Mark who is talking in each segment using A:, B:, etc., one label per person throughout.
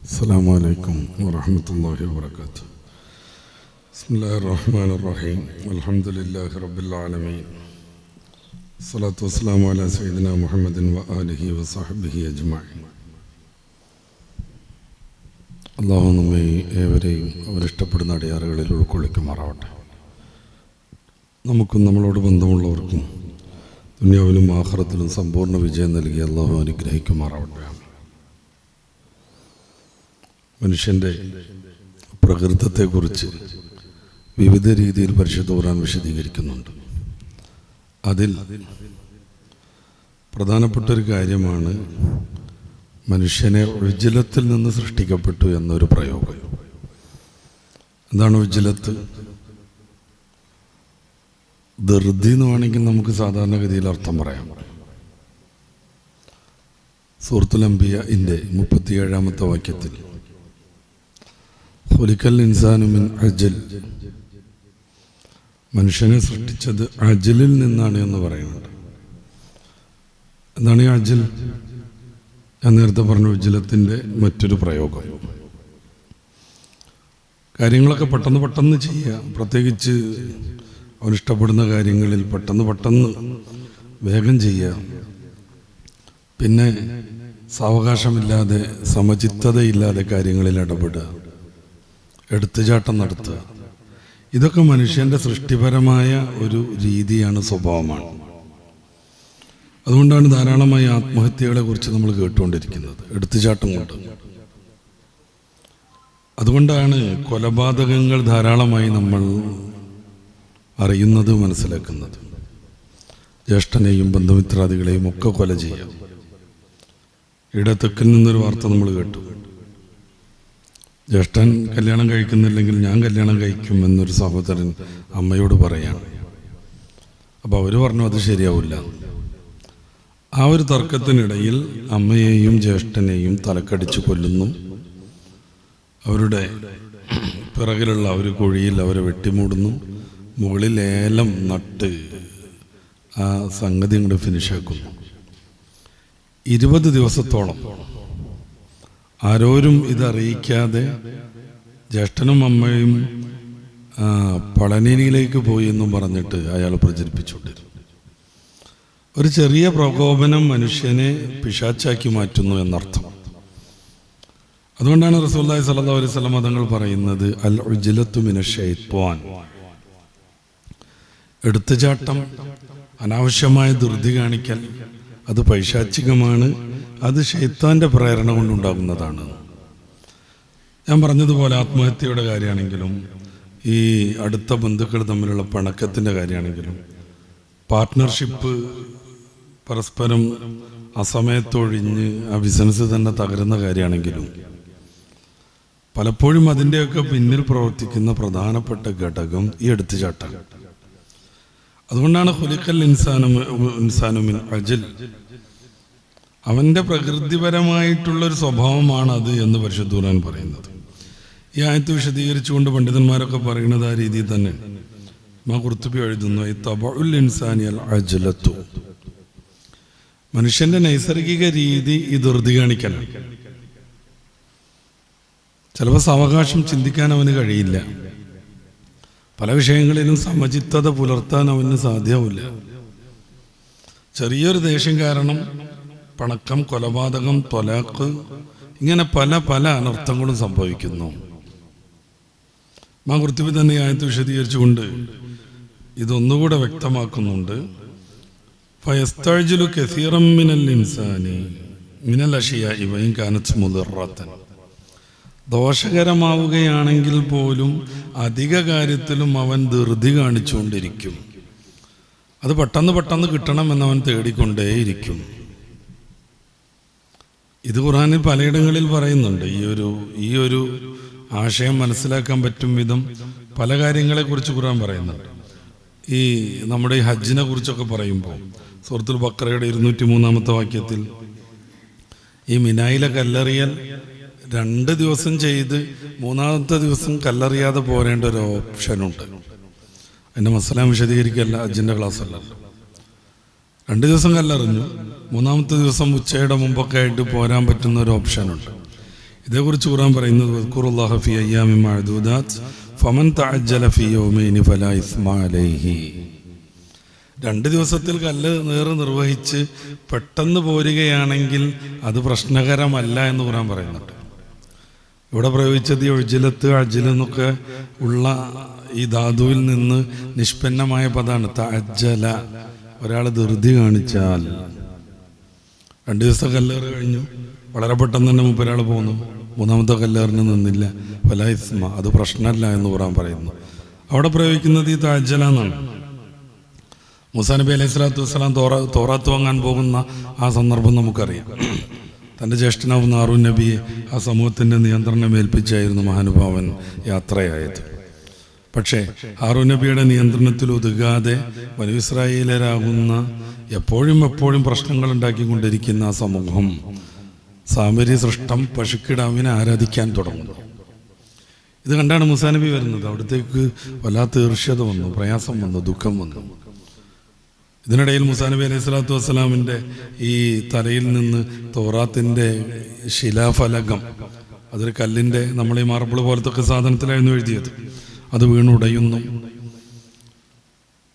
A: السلام عليكم ورحمة الله وبركاته. بسم الله الرحمن الرحيم. الحمد لله رب العالمين. الصلاة والسلام على سيدنا محمد وآله وصحبه أجمعين. അള്ളാഹു നമ്മെ ഏവരെയും അവരിഷ്ടപ്പെടുന്ന അടിയാറുകളിൽ ഉൾക്കൊള്ളിക്കുമാറാവട്ടെ. നമുക്കും നമ്മളോട് ബന്ധമുള്ളവർക്കും ദുനിയാവിലും ആഖിറത്തിലും സമ്പൂർണ്ണ വിജയം നൽകി അള്ളാഹു അനുഗ്രഹിക്കുമാറാവട്ടെ. മനുഷ്യൻ്റെ പ്രകൃതത്തെക്കുറിച്ച് വിവിധ രീതിയിൽ പരിശുദ്ധ ഖുർആൻ വിശദീകരിക്കുന്നുണ്ട്. അതിൽ പ്രധാനപ്പെട്ടൊരു കാര്യമാണ് മനുഷ്യനെ ഉജ്ജലത്തിൽ നിന്ന് സൃഷ്ടിക്കപ്പെട്ടു എന്നൊരു പ്രയോഗം. എന്താണ് ഉജ്ജലത്ത്? ധൃതി എന്ന് വേണമെങ്കിൽ നമുക്ക് സാധാരണഗതിയിൽ അർത്ഥം പറയാം. സൂറത്തുൽ അംബിയാഇന്റെ 37-ാമത്തെ വാക്യത്തിൽ ഖുലിഖൽ ഇൻസാനു മിൻ അജൽ, മനുഷ്യനെ സൃഷ്ടിച്ചത് അജലിൽ നിന്നാണ് എന്ന് പറയുന്നുണ്ട്. എന്താണ് ഈ അജൽ? ഞാൻ നേരത്തെ പറഞ്ഞു, ഉജ്ജലത്തിൻ്റെ മറ്റൊരു പ്രയോഗം. കാര്യങ്ങളൊക്കെ പെട്ടെന്ന് ചെയ്യുക, പ്രത്യേകിച്ച് അവനിഷ്ടപ്പെടുന്ന കാര്യങ്ങളിൽ പെട്ടെന്ന് വേഗം ചെയ്യുക, പിന്നെ സാവകാശമില്ലാതെ സമചിത്തതയില്ലാതെ കാര്യങ്ങളിൽ ഇടപെടുക, എടുത്തുചാട്ടം നടത്തുക. ഇതൊക്കെ മനുഷ്യൻ്റെ സൃഷ്ടിപരമായ ഒരു രീതിയാണ്, സ്വഭാവമാണ്. അതുകൊണ്ടാണ് ധാരാളമായി ആത്മഹത്യകളെ കുറിച്ച് നമ്മൾ കേട്ടുകൊണ്ടിരിക്കുന്നത്, എടുത്തുചാട്ടം കൊണ്ട്. അതുകൊണ്ടാണ് കൊലപാതകങ്ങൾ ധാരാളമായി നമ്മൾ അറിയുന്നത്, മനസ്സിലാക്കുന്നത്. ജ്യേഷ്ഠനെയും ബന്ധുമിത്രാദികളെയും ഒക്കെ കൊല ചെയ്യാം. ഇവിടെ തെക്കിൽ നിന്നൊരു വാർത്ത നമ്മൾ കേട്ടു. ജ്യേഷ്ഠൻ കല്യാണം കഴിക്കുന്നില്ലെങ്കിൽ ഞാൻ കല്യാണം കഴിക്കും എന്നൊരു സഹോദരൻ അമ്മയോട് പറയാണ്. അപ്പോൾ അവർ പറഞ്ഞു അത് ശരിയാവില്ല. ആ ഒരു തർക്കത്തിനിടയിൽ അമ്മയെയും ജ്യേഷ്ഠനെയും തലക്കടിച്ച് കൊല്ലുന്നു. അവരുടെ പിറകിലുള്ള ഒരു കുഴിയിൽ അവരെ വെട്ടിമൂടുന്നു. മുകളിൽ ഏലം നട്ട് ആ സംഗതി അങ്ങോട്ട് ഫിനിഷാക്കുന്നു. 20 ദിവസത്തോളം ആരോരും ഇതറിയിക്കാതെ ജ്യേഷ്ഠനും അമ്മയും പളനിയിലേക്ക് പോയി എന്നും പറഞ്ഞിട്ട് അയാൾ പ്രചരിപ്പിച്ചുകൊണ്ടിരുന്നു. ഒരു ചെറിയ പ്രകോപനം മനുഷ്യനെ പിശാച്ചാക്കി മാറ്റുന്നു എന്നർത്ഥം. അതുകൊണ്ടാണ് റസൂലുള്ളാഹി സ്വല്ലല്ലാഹു അലൈഹി വസല്ലം തങ്ങൾ പറയുന്നത് അൽ ഉജ്ലത്തു മിനശ് ശൈത്വാൻ. എടുത്തുചാട്ടം, അനാവശ്യമായ ധൃതി കാണിക്കൽ, അത് പൈശാചികമാണ്. അത് ശൈത്താൻ്റെ പ്രേരണ കൊണ്ടുണ്ടാകുന്നതാണ്. ഞാൻ പറഞ്ഞതുപോലെ ആത്മഹത്യയുടെ കാര്യമാണെങ്കിലും, ഈ അടുത്ത ബന്ധുക്കൾ തമ്മിലുള്ള പിണക്കത്തിൻ്റെ കാര്യമാണെങ്കിലും, പാർട്ട്ണർഷിപ്പ് പരസ്പരം അസമയത്തൊഴിഞ്ഞ് ആ ബിസിനസ് തന്നെ തകരുന്ന കാര്യമാണെങ്കിലും, പലപ്പോഴും അതിൻ്റെയൊക്കെ പിന്നിൽ പ്രവർത്തിക്കുന്ന പ്രധാനപ്പെട്ട ഘടകം ഈ എടുത്തുചാട്ടം. അതുകൊണ്ടാണ് ഖുലിഖൽ ഇൻസാനു മിൻ അജൽ, അവൻ്റെ പ്രകൃതിപരമായിട്ടുള്ളൊരു സ്വഭാവമാണത് എന്ന് പരിശുദ്ധ ഖുർആൻ പറയുന്നത്. ഈ ആയത്ത് വിശദീകരിച്ചുകൊണ്ട് പണ്ഡിതന്മാരൊക്കെ പറയുന്നത് ആ രീതിയിൽ തന്നെ. ഖുർത്തുബി എഴുതുന്നു തബഉൽ ഇൻസാനി അൽ അജ്ലത്തു, മനുഷ്യന്റെ നൈസർഗിക രീതി ഈ ധൃതി കാണിക്കലാണ്. ചിലപ്പോൾ സാവകാശം ചിന്തിക്കാൻ അവന് കഴിയില്ല. പല വിഷയങ്ങളിലും സമചിത്തത പുലർത്താൻ അവന് സാധ്യമില്ല. ചെറിയൊരു ദേഷ്യം കാരണം പണക്കം, കൊലപാതകം, ത്വലാഖ്, ഇങ്ങനെ പല അനർത്ഥങ്ങളും സംഭവിക്കുന്നു. ഖുർത്തുബി തന്നെ ആയത്ത് വിശദീകരിച്ചുകൊണ്ട് ഇതൊന്നുകൂടെ വ്യക്തമാക്കുന്നുണ്ട്. ഫയസ്തഅ്ജിലു കസീറൻ മിനൽ ഇൻസാനി മിനൽ അശിയാഇ വഇൻ കാനത് മുദററതൻ, ദോഷകരമാവുകയാണെങ്കിൽ പോലും അധിക കാര്യത്തിലും അവൻ ധൃതി കാണിച്ചുകൊണ്ടിരിക്കും. അത് പെട്ടെന്ന് കിട്ടണമെന്നവൻ തേടിക്കൊണ്ടേയിരിക്കും. ഇത് ഖുർആനിൽ പലയിടങ്ങളിൽ പറയുന്നുണ്ട്. ഈ ഒരു ആശയം മനസ്സിലാക്കാൻ പറ്റും വിധം പല കാര്യങ്ങളെക്കുറിച്ച് ഖുർആൻ പറയുന്നുണ്ട്. ഈ നമ്മുടെ ഈ ഹജ്ജിനെ കുറിച്ചൊക്കെ പറയുമ്പോൾ സൂറത്തുൽ ബഖറയുടെ 203-ാമത്തെ വാക്യത്തിൽ ഈ മിനായിലെ കല്ലെറിയൽ 2 ദിവസം ചെയ്ത് 3-ാമത്തെ ദിവസം കല്ലെറിയാതെ പോരേണ്ട ഒരു ഓപ്ഷനുണ്ട്. അതിൻ്റെ മസല വിശദീകരിക്കല്ല, ഹജ്ജിൻ്റെ ക്ലാസ് അല്ല. 2 ദിവസം കല്ലെറിഞ്ഞു, 3-ാമത്തെ ദിവസം ഉച്ചയുടെ മുമ്പൊക്കെ ആയിട്ട് പോരാൻ പറ്റുന്ന ഒരു ഓപ്ഷനുണ്ട്. ഇതേക്കുറിച്ച് ഖുർആൻ പറയുന്നത് വദ്കുറുല്ലാഹ ഫീ അയ്യാമിൻ മഅദൂദാത്ത് ഫമൻ തഅജ്ജല ഫീ യൗമൈനി ഫലാ ഇസ്മ അലൈഹി. 2 ദിവസത്തിൽ കല്ല് നിർവഹിച്ച് പെട്ടെന്ന് പോരുകയാണെങ്കിൽ അത് പ്രശ്നകരമല്ല എന്ന് ഖുർആൻ പറയുന്നുണ്ട്. ഇവിടെ പ്രയോഗിച്ചത് ഈ ഉജ്ജിലത്ത് അജ്ജിൽ എന്നൊക്കെ ഉള്ള ഈ ധാതുവിൽ നിന്ന് നിഷ്പന്നമായ പദമാണ്. തഅജ്ജല, ഒരാൾ ധൃതി കാണിച്ചാൽ. 2 ദിവസത്തെ കല്ലേറ് കഴിഞ്ഞു, വളരെ പെട്ടെന്ന് തന്നെ ഒരാൾ പോന്നു, 3ാമത്തെ കല്ലേറിന് നിന്നില്ല, ഫലാ ഇസ്മ, അത് പ്രശ്നമല്ല എന്ന് ഖുർആൻ പറയുന്നു. അവിടെ പ്രയോഗിക്കുന്നത് ഈ തഅജ്ജല എന്നാണ്. മൂസാ നബി അലൈഹി സ്വലാത്തു വസ്സലാം തോറാത്ത് വാങ്ങാൻ പോകുന്ന ആ സന്ദർഭം നമുക്കറിയാം. തൻ്റെ ജ്യേഷ്ഠനാവുന്ന ഹാറൂൻ നബിയെ ആ സമൂഹത്തിൻ്റെ നിയന്ത്രണം ഏൽപ്പിച്ചായിരുന്നു മഹാനുഭാവൻ യാത്രയായത്. പക്ഷേ ഹാറൂൻ നബിയുടെ നിയന്ത്രണത്തിൽ ഒതുങ്ങാതെ ബനൂ ഇസ്രായേലരാകുന്ന എപ്പോഴും പ്രശ്നങ്ങൾ ഉണ്ടാക്കിക്കൊണ്ടിരിക്കുന്ന ആ സമൂഹം സാമരി സൃഷ്ടം പശുക്കിടാവിനെ ആരാധിക്കാൻ തുടങ്ങുന്നു. ഇത് കണ്ടാണ് മൂസാ നബി വരുന്നത്. അവിടത്തേക്ക് വല്ലാത്ത ഈർഷ്യത വന്നു, പ്രയാസം വന്നു, ദുഃഖം വന്നു. ഇതിനിടയിൽ മൂസാ നബി അലൈഹി സ്വലാത്തു വസ്സലാമിൻ്റെ ഈ തലയിൽ നിന്ന് തോറാത്തിൻ്റെ ശിലാഫലകം, അതൊരു കല്ലിൻ്റെ, നമ്മൾ ഈ മാർബിൾ പോലത്തെ സാധനത്തിലായിരുന്നു എഴുതിയത്, അത് വീണുടയുന്നു.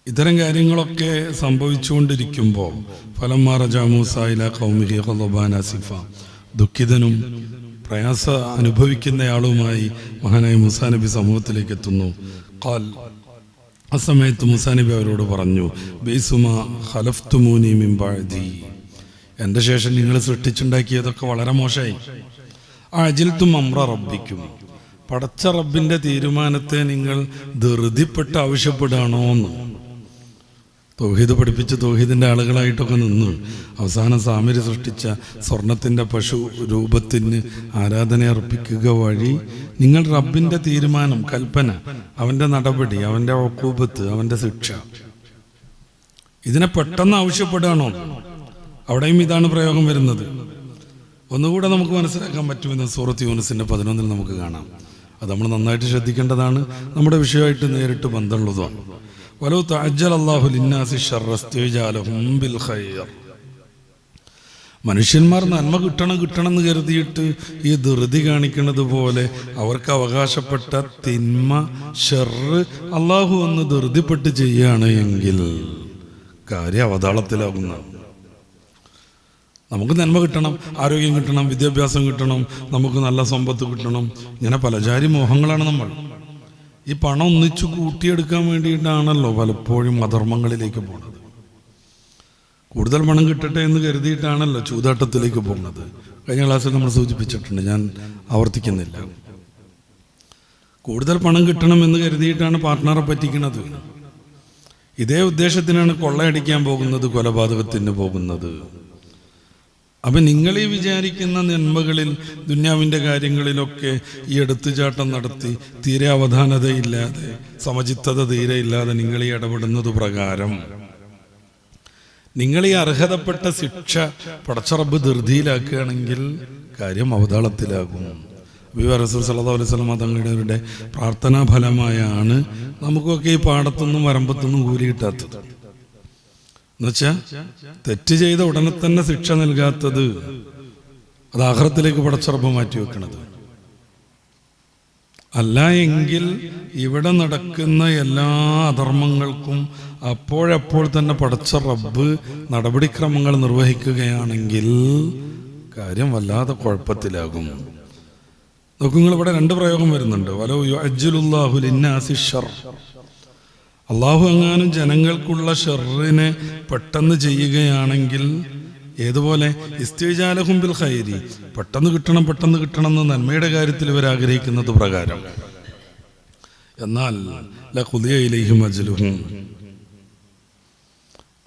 A: ഇത്തരം കാര്യങ്ങളൊക്കെ സംഭവിച്ചുകൊണ്ടിരിക്കുമ്പോൾ ഫലമ്മാ റജഅ മൂസാ ഇലാ ഖൗമിഹി ഖളബാൻ ആസിഫ, ദുഃഖിതനും പ്രയാസ അനുഭവിക്കുന്നയാളുമായി മഹാനായ മൂസാ നബി സമൂഹത്തിലേക്ക് എത്തുന്നു. ഖാൽ, ആ സമയത്ത് മൂസാ നബി അവരോട് പറഞ്ഞു, ബൈസുമാ ഖലഫ്തുമൂനി മിൻ ബഅദി, എൻ്റെ ശേഷം നിങ്ങൾ സൃഷ്ടിച്ചുണ്ടാക്കിയതൊക്കെ വളരെ മോശമായി. അജിൽതും അംറ റബ്ബിക്കും, പടച്ച റബ്ബിൻ്റെ തീരുമാനത്തെ നിങ്ങൾ ധൃതിപ്പെട്ട് ആവശ്യപ്പെടുകയാണോ എന്ന്. തൗഹീദ് പഠിപ്പിച്ച് തൗഹീദിൻ്റെ ആളുകളായിട്ടൊക്കെ നിന്ന് അവസാനം സാമരി സൃഷ്ടിച്ച സ്വർണത്തിൻ്റെ പശു രൂപത്തിന് ആരാധന അർപ്പിക്കുക വഴി നിങ്ങൾ റബ്ബിൻ്റെ തീരുമാനം, കൽപ്പന, അവൻ്റെ നടപടി, അവൻ്റെ ഉഖൂബത്ത്, അവൻ്റെ ശിക്ഷ, ഇതിനെ പെട്ടെന്ന് ആവശ്യപ്പെടുകയാണോ? അവിടെയും ഇതാണ് പ്രയോഗം വരുന്നത്. ഒന്നുകൂടെ നമുക്ക് മനസ്സിലാക്കാൻ പറ്റുമെന്ന് സൂറത്ത് യൂനുസിൻ്റെ 11 നമുക്ക് കാണാം. അത് നമ്മൾ നന്നായിട്ട് ശ്രദ്ധിക്കേണ്ടതാണ്, നമ്മുടെ വിഷയമായിട്ട് നേരിട്ട് ബന്ധമുള്ളതാണ്. വലൗ തഅജ്ജലല്ലാഹു ലിന്നാസി ശർറ ഇസ്തിഅജാലഹും ബിൽ ഖൈർ, മനുഷ്യന്മാർ നന്മ കിട്ടണം എന്ന് കരുതിയിട്ട് ഈ ധൃതി കാണിക്കുന്നത് പോലെ അവർക്ക് അവകാശപ്പെട്ട തിന്മ ഷർറ് അള്ളാഹു ഒന്ന് ധൃതിപ്പെട്ട് ചെയ്യുകയാണ് എങ്കിൽ കാര്യം അവതാളത്തിലാകുന്ന. നമുക്ക് നന്മ കിട്ടണം, ആരോഗ്യം കിട്ടണം, വിദ്യാഭ്യാസം കിട്ടണം, നമുക്ക് നല്ല സമ്പത്ത് കിട്ടണം, ഇങ്ങനെ പലജാരി മോഹങ്ങളാണ് നമ്മൾ. ഈ പണം ഒന്നിച്ചു കൂട്ടിയെടുക്കാൻ വേണ്ടിയിട്ടാണല്ലോ പലപ്പോഴും അധർമ്മങ്ങളിലേക്ക് പോകുന്നത്. കൂടുതൽ പണം കിട്ടട്ടെ എന്ന് കരുതിയിട്ടാണല്ലോ ചൂതാട്ടത്തിലേക്ക് പോകുന്നത്. കഴിഞ്ഞ ക്ലാസ്സിൽ നമ്മൾ സൂചിപ്പിച്ചിട്ടുണ്ട്, ഞാൻ ആവർത്തിക്കുന്നില്ല. കൂടുതൽ പണം കിട്ടണം എന്ന് കരുതിയിട്ടാണ് പാർട്ട്ണറെ പറ്റിക്കുന്നത്. ഇതേ ഉദ്ദേശത്തിനാണ് കൊള്ളയടിക്കാൻ പോകുന്നത്, കൊലപാതകത്തിന് പോകുന്നത്. അപ്പം നിങ്ങൾ ഈ വിചാരിക്കുന്ന നന്മകളിൽ, ദുന്യാവിൻ്റെ കാര്യങ്ങളിലൊക്കെ ഈ എടുത്തുചാട്ടം നടത്തി തീരെ അവധാനതയില്ലാതെ, സമചിത്തത തീരെ ഇല്ലാതെ നിങ്ങൾ ഈ ഇടപെടുന്നത് പ്രകാരം നിങ്ങൾ ഈ അർഹതപ്പെട്ട ശിക്ഷ പടച്ച റബ്ബ് ധൃതിയിലാക്കുകയാണെങ്കിൽ കാര്യം അവതാളത്തിലാകും. റസൂൽ സല്ലല്ലാഹു അലൈഹി വസല്ലം തങ്ങളുടെ പ്രാർത്ഥനാ ഫലമായാണ് നമുക്കൊക്കെ ഈ പാടത്തൊന്നും വരമ്പത്തൊന്നും കൂലി കിട്ടാത്തത്. എന്നുവെച്ചാൽ തെറ്റ് ചെയ്ത ഉടനെ തന്നെ ശിക്ഷ നൽകാത്തത്, അത് ആഖിറത്തിലേക്ക് പടച്ച റബ്ബ് മാറ്റി വെക്കണത്. അല്ല എങ്കിൽ ഇവിടെ നടക്കുന്ന എല്ലാ അധർമ്മങ്ങൾക്കും അപ്പോഴപ്പോൾ തന്നെ പടച്ച റബ്ബ് നടപടിക്രമങ്ങൾ നിർവഹിക്കുകയാണെങ്കിൽ കാര്യം വല്ലാതെ കുഴപ്പത്തിലാകും. നോക്കൂ, നിങ്ങൾ ഇവിടെ 2 പ്രയോഗം വരുന്നുണ്ട്. വലൗ യുഅജ്ജിലുല്ലാഹു ലിന്നാസി ശർ, അള്ളാഹു എങ്ങാനും ജനങ്ങൾക്കുള്ള ഷർറിനെ പെട്ടെന്ന് ചെയ്യുകയാണെങ്കിൽ, ഏതുപോലെ ഇസ്തിഅജാലഹും ബിൽ ഖൈരി, പെട്ടെന്ന് കിട്ടണം എന്ന് നന്മയുടെ കാര്യത്തിൽ ഇവർ ആഗ്രഹിക്കുന്നത് പ്രകാരം, എന്നാൽ ലഖുദിയ ഇലൈഹിം അജ്ലുഹും,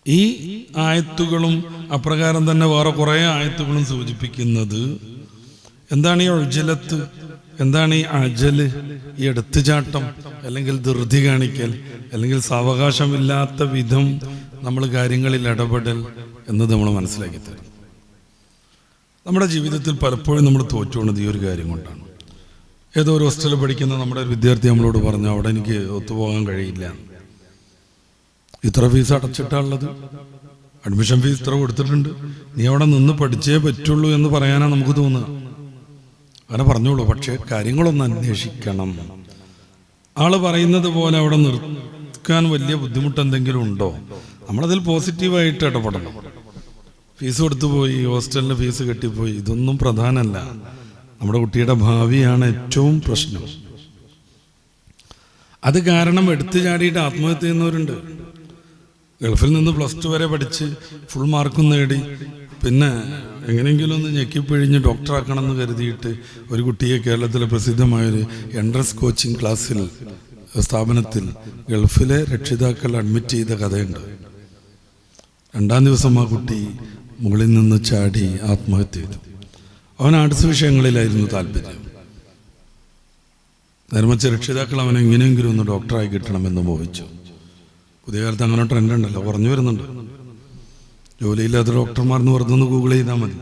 A: ഈ ആയത്തുകളും അപ്രകാരം തന്നെ വേറെ കുറേ ആയത്തുകളും സൂചിപ്പിക്കുന്നത് എന്താണ്? ഈ ഉജ്ജലത്ത്, എന്താണ് ഈ അജല്, ഈ എടുത്തുചാട്ടം, അല്ലെങ്കിൽ ധൃതി കാണിക്കൽ, അല്ലെങ്കിൽ സാവകാശമില്ലാത്ത വിധം നമ്മൾ കാര്യങ്ങളിൽ ഇടപെടൽ എന്നത് നമ്മൾ മനസ്സിലാക്കി തരും. നമ്മുടെ ജീവിതത്തിൽ പലപ്പോഴും നമ്മൾ തോറ്റുപോകുന്നത് ഈ ഒരു കാര്യം കൊണ്ടാണ്. ഏതോ ഒരു ഹോസ്റ്റലിൽ പഠിക്കുന്ന നമ്മുടെ ഒരു വിദ്യാർത്ഥി നമ്മളോട് പറഞ്ഞു, അവിടെ എനിക്ക് ഒത്തുപോകാൻ കഴിയില്ല, ഇത്ര ഫീസ് അടച്ചിട്ടുള്ളത്, അഡ്മിഷൻ ഫീസ് ഇത്ര കൊടുത്തിട്ടുണ്ട്, നീ അവിടെ നിന്ന് പഠിച്ചേ പറ്റുള്ളൂ എന്ന് പറയാനാണ് നമുക്ക് തോന്നുക. അങ്ങനെ പറഞ്ഞോളൂ, പക്ഷേ കാര്യങ്ങളൊന്ന് അന്വേഷിക്കണം. ആള് പറയുന്നത് പോലെ അവിടെ നിർത്താൻ വലിയ ബുദ്ധിമുട്ട് എന്തെങ്കിലും ഉണ്ടോ? നമ്മളതിൽ പോസിറ്റീവായിട്ട് ഇടപെടണം. ഫീസ് കൊടുത്തു പോയി, ഹോസ്റ്റലിൻ്റെ ഫീസ് കെട്ടിപ്പോയി, ഇതൊന്നും പ്രധാനമല്ല. നമ്മുടെ കുട്ടിയുടെ ഭാവിയാണ് ഏറ്റവും പ്രശ്നം. അത് കാരണം എടുത്തു ചാടിയിട്ട് ആത്മഹത്യ ചെയ്യുന്നവരുണ്ട്. ഗൾഫിൽ നിന്ന് +2 വരെ പഠിച്ച് ഫുൾ മാർക്കും നേടി പിന്നെ എങ്ങനെയെങ്കിലും ഒന്ന് ഞെക്കിപ്പിഴിഞ്ഞ് ഡോക്ടറാക്കണമെന്ന് കരുതിയിട്ട് ഒരു കുട്ടിയെ കേരളത്തിലെ പ്രസിദ്ധമായൊരു എൻട്രൻസ് കോച്ചിങ് ക്ലാസ്സിൽ സ്ഥാപനത്തിൽ ഗൾഫിലെ രക്ഷിതാക്കൾ അഡ്മിറ്റ് ചെയ്ത കഥയുണ്ട്. 2-ാം ദിവസം ആ കുട്ടി മുകളിൽ നിന്ന് ചാടി ആത്മഹത്യ ചെയ്തു. അവൻ ആർട്സ് വിഷയങ്ങളിലായിരുന്നു താല്പര്യം. നിർമ്മിച്ച രക്ഷിതാക്കൾ അവനെ എങ്ങനെയെങ്കിലും ഒന്ന് ഡോക്ടറായി കിട്ടണമെന്ന് മോഹിച്ചു. പുതിയ കാലത്ത് അങ്ങനെ ട്രെൻഡ് ഉണ്ടല്ലോ, കുറഞ്ഞു വരുന്നുണ്ട്. ജോലിയില്ലാത്ത ഡോക്ടർമാർന്ന് വെറുതെ ഗൂഗിൾ ചെയ്താൽ മതി,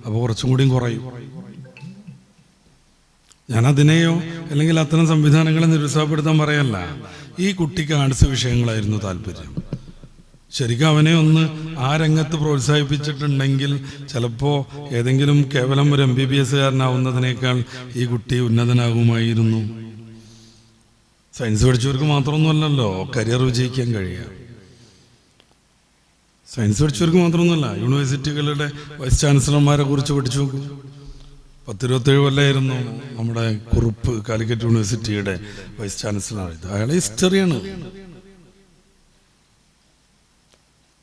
A: അപ്പോൾ കുറച്ചും കൂടിയും കുറയും. ഞാനതിനെയോ അല്ലെങ്കിൽ അത്തരം സംവിധാനങ്ങളെ നിരുത്സാഹപ്പെടുത്താൻ പറയല്ല. ഈ കുട്ടിക്ക് ആർട്സ് വിഷയങ്ങളായിരുന്നു താല്പര്യം. ശരിക്കും അവനെ ഒന്ന് ആ രംഗത്ത് പ്രോത്സാഹിപ്പിച്ചിട്ടുണ്ടെങ്കിൽ ചിലപ്പോൾ ഏതെങ്കിലും കേവലം ഒരു MBBS കാരനാവുന്നതിനേക്കാൾ ഈ കുട്ടി ഉന്നതനാകുമായിരുന്നു. സയൻസ് പഠിച്ചവർക്ക് മാത്രമൊന്നുമല്ലല്ലോ കരിയർ വിജയിക്കാൻ കഴിയുക. സയൻസ് പഠിച്ചവർക്ക് മാത്രമൊന്നുമല്ല, യൂണിവേഴ്സിറ്റികളുടെ വൈസ് ചാൻസലർമാരെ കുറിച്ച് പഠിച്ചു നോക്കൂ. 10-27 കൊല്ലമായിരുന്നു നമ്മുടെ കുറുപ്പ് കാലിക്കറ്റ് യൂണിവേഴ്സിറ്റിയുടെ വൈസ് ചാൻസലർ. അയാളെ ഹിസ്റ്ററിയാണ്.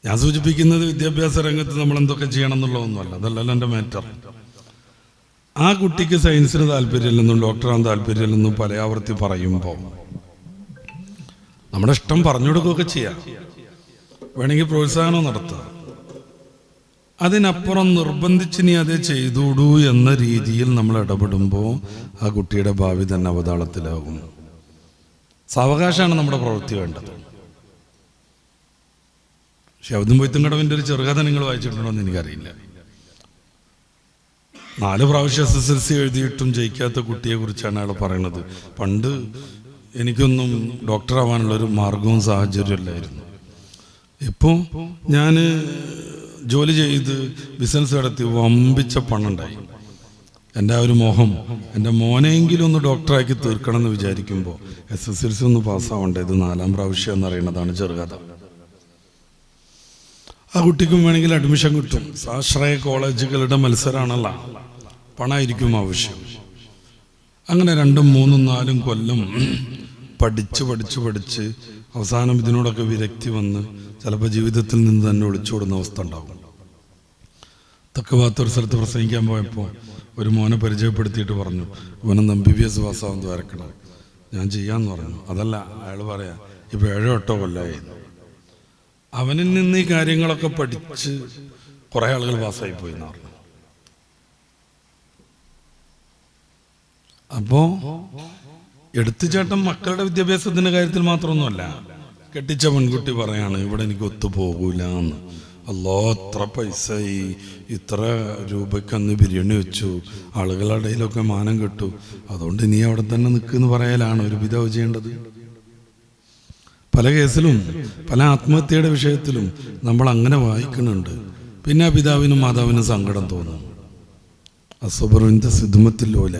A: ഞാൻ സൂചിപ്പിക്കുന്നത് വിദ്യാഭ്യാസ രംഗത്ത് നമ്മൾ എന്തൊക്കെ ചെയ്യണം എന്നുള്ളതൊന്നുമല്ല, അതല്ലല്ലോ എൻ്റെ മാറ്റർ. ആ കുട്ടിക്ക് സയൻസിന് താല്പര്യമില്ലെന്നും ഡോക്ടറാൻ താല്പര്യമില്ലെന്നും പല ആവർത്തി പറയുമ്പോൾ നമ്മുടെ ഇഷ്ടം പറഞ്ഞു കൊടുക്കുകയൊക്കെ ചെയ്യാം, വേണമെങ്കിൽ പ്രോത്സാഹനം നടത്തുക. അതിനപ്പുറം നിർബന്ധിച്ച് നീ അതേ ചെയ്തൂടൂ എന്ന രീതിയിൽ നമ്മൾ ഇടപെടുമ്പോൾ ആ കുട്ടിയുടെ ഭാവി തന്നെ അവതാളത്തിലാകും. സാവകാശമാണ് നമ്മുടെ പ്രവൃത്തി വേണ്ടത്. ശബ്ദം പൊയ്ത്തുംകടവിൻ്റെ ഒരു ചെറുകഥ നിങ്ങൾ വായിച്ചിട്ടുണ്ടോ എന്ന് എനിക്കറിയില്ല. 4 പ്രാവശ്യം SSLC എഴുതിയിട്ടും ജയിക്കാത്ത കുട്ടിയെ കുറിച്ചാണ് അയാൾ പറയുന്നത്. പണ്ട് എനിക്കൊന്നും ഡോക്ടറാവാനുള്ളൊരു മാർഗവും സാഹചര്യവും ഇല്ലായിരുന്നു. ഇപ്പോൾ ഞാൻ ജോലി ചെയ്ത് ബിസിനസ് നടത്തി വമ്പിച്ച പണം ഉണ്ടായി. എൻ്റെ ആ ഒരു മോഹം, എൻ്റെ മോനെങ്കിലും ഒന്ന് ഡോക്ടറാക്കി തീർക്കണം എന്ന് വിചാരിക്കുമ്പോൾ SSLC ഒന്ന് പാസ്സാവണ്ടേ, ഇത് 4-ാം പ്രാവശ്യം എന്നറിയണതാണ് ചെറുകഥ. ആ കുട്ടിക്കും വേണമെങ്കിൽ അഡ്മിഷൻ കിട്ടും. ആശ്രയ കോളേജുകളുടെ മത്സരമാണല്ലോ, പണമായിരിക്കും ആവശ്യം. അങ്ങനെ 2, 3, 4 കൊല്ലം പഠിച്ച് അവസാനം ഇതിനോടൊക്കെ വിരക്തി വന്ന് ചിലപ്പോൾ ജീവിതത്തിൽ നിന്ന് തന്നെ ഒളിച്ചോടുന്ന അവസ്ഥ ഉണ്ടാകും. തക്കവാത്തൊരു സ്ഥലത്ത് പ്രസംഗിക്കാൻ പോയപ്പോൾ ഒരു മോനെ പരിചയപ്പെടുത്തിയിട്ട് പറഞ്ഞു, ഇവനൊന്ന് MBBS പാസ്സാവുന്നത് വരക്കണം. ഞാൻ ചെയ്യാമെന്ന് പറഞ്ഞു. അതല്ല, അയാൾ പറയാ ഇപ്പോൾ 7-8 കൊല്ലമായി. അവനിൽ നിന്ന് ഈ കാര്യങ്ങളൊക്കെ പഠിച്ച് കുറേ ആളുകൾ പാസ്സായിപ്പോയി എന്ന് പറഞ്ഞു. അപ്പോൾ എടുത്തുചാട്ടം മക്കളുടെ വിദ്യാഭ്യാസത്തിൻ്റെ കാര്യത്തിൽ മാത്രമൊന്നുമല്ല. കെട്ടിച്ച പെൺകുട്ടി പറയാണ്, ഇവിടെ എനിക്ക് ഒത്തുപോകൂല എന്ന്. അല്ലോ, എത്ര പൈസ, ഇത്ര രൂപയ്ക്ക് അന്ന് ബിരിയാണി വെച്ചു, ആളുകളുടെ ഇടയിലൊക്കെ മാനം കെട്ടു, അതുകൊണ്ട് നീ അവിടെ തന്നെ നിൽക്കുമെന്ന് പറയലാണ് ഒരു പിതാവ് ചെയ്യേണ്ടത്. പല കേസിലും പല ആത്മഹത്യയുടെ വിഷയത്തിലും നമ്മൾ അങ്ങനെ വായിക്കുന്നുണ്ട്. പിന്നെ ആ പിതാവിനും മാതാവിനും സങ്കടം തോന്നും. അസ്വബറിന്റെ സിദ്മത്തിലോല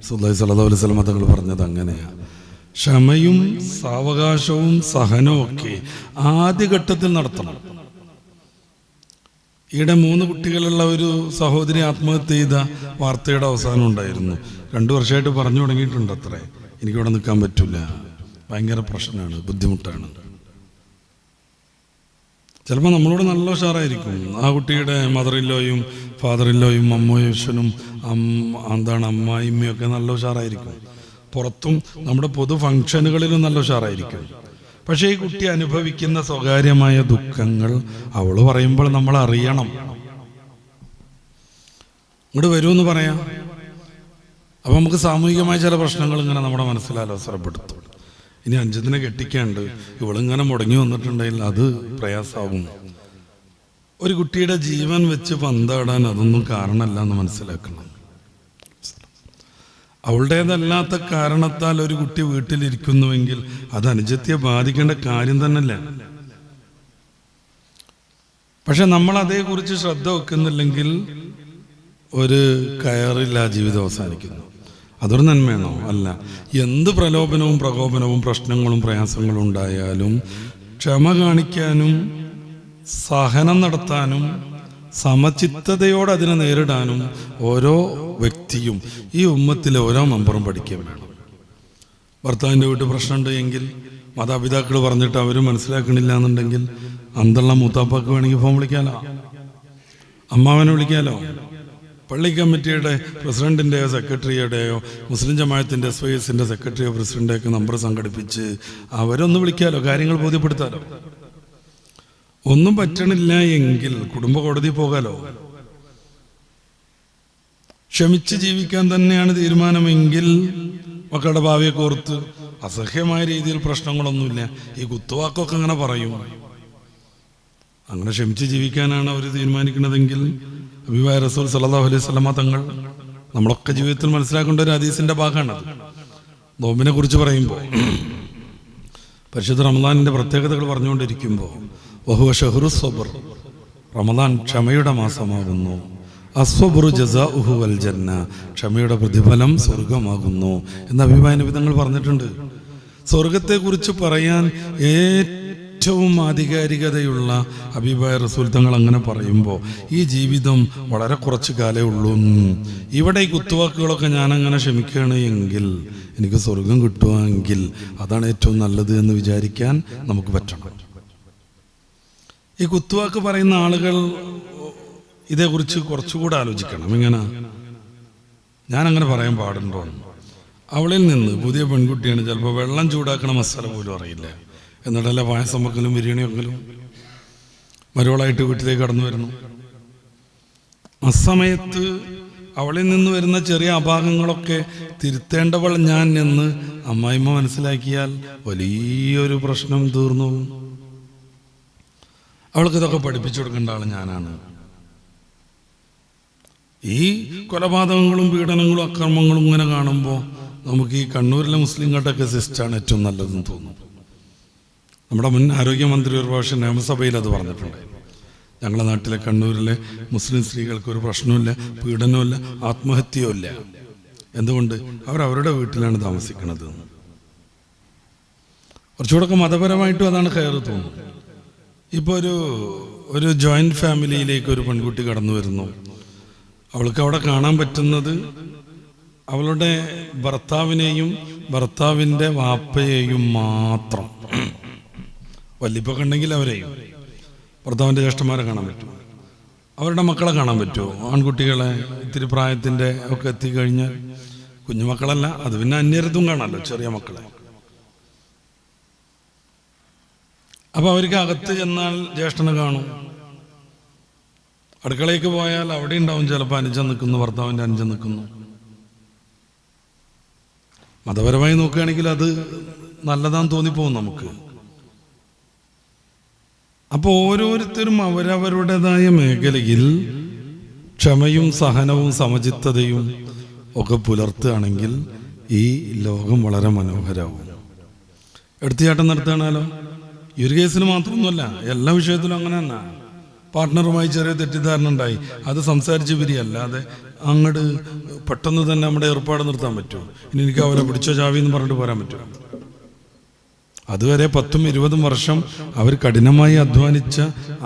A: സല്ലല്ലാഹു അലൈഹി വസല്ലം തങ്ങൾ പറഞ്ഞത് അങ്ങനെയാണ്. ക്ഷമയും സാവകാശവും സഹനവും ഒക്കെ ആദ്യഘട്ടത്തിൽ നടത്തണം. ഈയിടെ 3 കുട്ടികളുള്ള ഒരു സഹോദരി ആത്മഹത്യ ചെയ്ത വാർത്തയുടെ അവസാനം ഉണ്ടായിരുന്നു. 2 വർഷമായിട്ട് പറഞ്ഞു തുടങ്ങിയിട്ടുണ്ട് അത്രേ, എനിക്കിവിടെ നിൽക്കാൻ പറ്റില്ല, ഭയങ്കര പ്രശ്നമാണ്, ബുദ്ധിമുട്ടാണ്. ചിലപ്പോൾ നമ്മളോട് നല്ല ഉഷാറായിരിക്കും. ആ കുട്ടിയുടെ മദറില്ലോയും ഫാദറില്ലോയും അമ്മയോശനും അമ്മായിമ്മയൊക്കെ നല്ല ഉഷാറായിരിക്കും. പുറത്തും നമ്മുടെ പൊതു ഫംഗ്ഷനുകളിലും നല്ല ഉഷാറായിരിക്കും. പക്ഷേ ഈ കുട്ടി അനുഭവിക്കുന്ന സ്വകാര്യമായ ദുഃഖങ്ങൾ അവൾ പറയുമ്പോൾ നമ്മൾ അറിയണം. ഇങ്ങോട്ട് വരുമെന്ന് പറയാം. അപ്പം നമുക്ക് സാമൂഹികമായ ചില പ്രശ്നങ്ങൾ ഇങ്ങനെ നമ്മുടെ മനസ്സിൽ അലോസരപ്പെടുത്തും. ഇനി 5 കെട്ടിക്കാണ്ട് ഇവളിങ്ങനെ മുടങ്ങി വന്നിട്ടുണ്ടെങ്കിൽ അത് പ്രയാസമാകും. ഒരു കുട്ടിയുടെ ജീവൻ വെച്ച് പന്താടാൻ അതൊന്നും കാരണമല്ല എന്ന് മനസ്സിലാക്കണം. അവളുടേതല്ലാത്ത കാരണത്താൽ ഒരു കുട്ടി വീട്ടിലിരിക്കുന്നുവെങ്കിൽ അത് അനുജത്തിയെ ബാധിക്കേണ്ട കാര്യം തന്നെയല്ല. പക്ഷെ നമ്മൾ അതേക്കുറിച്ച് ശ്രദ്ധ വെക്കുന്നില്ലെങ്കിൽ ഒരു കയറില്ല ജീവിതം അവസാനിക്കുന്നു. അതൊരു നന്മയാണോ? അല്ല. എന്ത് പ്രലോഭനവും പ്രകോപനവും പ്രശ്നങ്ങളും പ്രയാസങ്ങളും ഉണ്ടായാലും ക്ഷമ കാണിക്കാനും സഹനം നടത്താനും സമചിത്തതയോടെ അതിനെ നേരിടാനും ഓരോ വ്യക്തിയും ഈ ഉമ്മത്തിലെ ഓരോ മെമ്പറും പഠിക്കാൻ വേണം. ഭർത്താവിൻ്റെ വീട്ടിൽ പ്രശ്നമുണ്ട് എങ്കിൽ മാതാപിതാക്കൾ പറഞ്ഞിട്ട് അവർ മനസ്സിലാക്കണില്ല എന്നുണ്ടെങ്കിൽ അന്തുള്ള മൂത്താപ്പാക്ക് വേണമെങ്കിൽ ഫോൺ വിളിക്കാലോ, അമ്മാവനെ വിളിക്കാലോ, പള്ളി കമ്മിറ്റിയുടെ പ്രസിഡന്റിൻ്റെയോ സെക്രട്ടറിയുടെയോ മുസ്ലിം ജമാഅത്തിൻ്റെ SYSൻ്റെ സെക്രട്ടറിയോ പ്രസിഡൻ്റെയൊക്കെ നമ്പർ സംഘടിപ്പിച്ച് അവരൊന്ന് വിളിക്കാലോ, കാര്യങ്ങൾ ബോധ്യപ്പെടുത്താലോ. ഒന്നും പറ്റണില്ല എങ്കിൽ കുടുംബ കോടതി പോകാലോ. ക്ഷമിച്ച് ജീവിക്കാൻ തന്നെയാണ് തീരുമാനമെങ്കിൽ മക്കളുടെ ഭാവിയെ കോർത്ത് അസഹ്യമായ രീതിയിൽ പ്രശ്നങ്ങളൊന്നുമില്ല. ഈ കുത്തുവാക്കൊക്കെ അങ്ങനെ പറയും. അങ്ങനെ ക്ഷമിച്ച് ജീവിക്കാനാണ് അവർ തീരുമാനിക്കുന്നതെങ്കിൽ ഹബീബായ റസൂൽ സല്ലല്ലാഹു അലൈഹി വസല്ലമ തങ്ങൾ നമ്മളൊക്കെ ജീവിതത്തിൽ മനസ്സിലാക്കേണ്ട ഒരു ഹദീസിന്റെ ഭാഗമാണത്. നോമ്പിനെ കുറിച്ച് പറയുമ്പോൾ പരിശുദ്ധ റമദാനിന്റെ പ്രത്യേകതകൾ പറഞ്ഞുകൊണ്ടിരിക്കുമ്പോൾ വഹുവ ഷഹ്റു സ്വബ്ർ, റമദാൻ ക്ഷമയുടെ മാസമാകുന്നു. അസ്വബ്റു ജസാഉഹു വൽ ജന്ന, ക്ഷമയുടെ പ്രതിഫലം സ്വർഗമാകുന്നു എന്ന് ഹബീബായ നബി തങ്ങൾ പറഞ്ഞിട്ടുണ്ട്. സ്വർഗത്തെക്കുറിച്ച് പറയാൻ ഏറ്റവും ആധികാരികതയുള്ള ഹബീബായ റസൂൽ തങ്ങൾ അങ്ങനെ പറയുമ്പോൾ ഈ ജീവിതം വളരെ കുറച്ച് കാലേ ഉള്ളൂ, ഇവിടെ ഈ കുത്തുവാക്കുകളൊക്കെ ഞാനങ്ങനെ ക്ഷമിക്കുകയാണ് എങ്കിൽ എനിക്ക് സ്വർഗം കിട്ടുമെങ്കിൽ അതാണ് ഏറ്റവും നല്ലത് എന്ന് വിചാരിക്കാൻ നമുക്ക് പറ്റണം. ഈ കുത്തുവാക്ക് പറയുന്ന ആളുകൾ ഇതേക്കുറിച്ച് കുറച്ചുകൂടെ ആലോചിക്കണം. ഇങ്ങനെ ഞാനങ്ങനെ പറയാൻ പാടുണ്ടോ? അവളിൽ നിന്ന് പുതിയ പെൺകുട്ടിയാണ്, ചിലപ്പോൾ വെള്ളം ചൂടാക്കണ മസാല പോലും അറിയില്ല, എന്നിട്ടല്ല പായസം വെക്കലും ബിരിയാണി വെക്കലും, മരുവളായിട്ട് വീട്ടിലേക്ക് കടന്നു വരുന്നു. അസമയത്ത് അവളിൽ നിന്ന് വരുന്ന ചെറിയ അപാകങ്ങളൊക്കെ തിരുത്തേണ്ടവൾ ഞാൻ എന്ന് അമ്മായിമ്മ മനസ്സിലാക്കിയാൽ വലിയൊരു പ്രശ്നം തീർന്നു. അവൾക്കിതൊക്കെ പഠിപ്പിച്ചു കൊടുക്കേണ്ട ആൾ ഞാനാണ്. ഈ കൊലപാതകങ്ങളും പീഡനങ്ങളും അക്രമങ്ങളും ഇങ്ങനെ കാണുമ്പോൾ നമുക്ക് ഈ കണ്ണൂരിലെ മുസ്ലിങ്ങളുടെയൊക്കെ സിസ്റ്റാണ് ഏറ്റവും നല്ലതെന്ന് തോന്നുന്നു. നമ്മുടെ മുൻ ആരോഗ്യമന്ത്രി ഒരു പ്രാവശ്യം നിയമസഭയിൽ അത് പറഞ്ഞിട്ടുണ്ട്. ഞങ്ങളുടെ നാട്ടിലെ കണ്ണൂരിലെ മുസ്ലിം സ്ത്രീകൾക്ക് ഒരു പ്രശ്നമില്ല, പീഡനമില്ല, ആത്മഹത്യയോ ഇല്ല. എന്തുകൊണ്ട്? അവരവരുടെ വീട്ടിലാണ് താമസിക്കുന്നത്. കുറച്ചുകൂടെ മതപരമായിട്ടും അതാണ് കയറി തോന്നുന്നത്. ഇപ്പോൾ ഒരു ജോയിൻറ്റ് ഫാമിലിയിലേക്ക് ഒരു പെൺകുട്ടി കടന്നു വരുന്നു. അവൾക്ക് അവിടെ കാണാൻ പറ്റുന്നത് അവളുടെ ഭർത്താവിനെയും ഭർത്താവിൻ്റെ വാപ്പയെയും മാത്രം. വല്ലിപ്പൊക്കെ ഉണ്ടെങ്കിൽ അവരെയും, ഭർത്താവിൻ്റെ ജ്യേഷ്ഠന്മാരെ കാണാൻ പറ്റും, അവരുടെ മക്കളെ കാണാൻ പറ്റുമോ? ആൺകുട്ടികളെ ഇത്തിരി പ്രായത്തിൻ്റെ ഒക്കെ എത്തിക്കഴിഞ്ഞാൽ, കുഞ്ഞുമക്കളല്ല, അത് പിന്നെ അന്യരത്തും കാണാമല്ലോ, ചെറിയ മക്കളെ. അപ്പോൾ അവർക്ക് അകത്ത് ചെന്നാൽ ജ്യേഷ്ഠനെ കാണും, അടുക്കളയ്ക്ക് പോയാൽ അവിടെ ഉണ്ടാവും ചിലപ്പോൾ അനുജൻ നിൽക്കുന്നു, ഭർത്താവിൻ്റെ അനുജൻ നിൽക്കുന്നു. മതപരമായി നോക്കുകയാണെങ്കിൽ അത് നല്ലതാന്ന് തോന്നിപ്പോവും നമുക്ക്. അപ്പോൾ ഓരോരുത്തരും അവരവരുടേതായ മേഖലയിൽ ക്ഷമയും സഹനവും സമചിത്തതയും ഒക്കെ പുലർത്തുകയാണെങ്കിൽ ഈ ലോകം വളരെ മനോഹരമാവും. എടുത്തുചാട്ടം നടത്തുകയാണല്ലോ. ഈ ഒരു കേസിന് മാത്രമൊന്നുമല്ല, എല്ലാ വിഷയത്തിലും അങ്ങനെ തന്നെ. പാർട്ട്ണറുമായി ചെറിയ തെറ്റിദ്ധാരണ ഉണ്ടായി, അത് സംസാരിച്ച് പിരിയല്ലാതെ അങ്ങോട്ട് പെട്ടെന്ന് തന്നെ നമ്മുടെ ഏർപ്പാട് നിർത്താൻ പറ്റുമോ? ഇനി എനിക്ക് അവരെ പിടിച്ചോ ചാവി എന്ന് പറഞ്ഞിട്ട് പോരാൻ പറ്റുമോ? അതുവരെ 10-20 വർഷം അവർ കഠിനമായി അധ്വാനിച്ച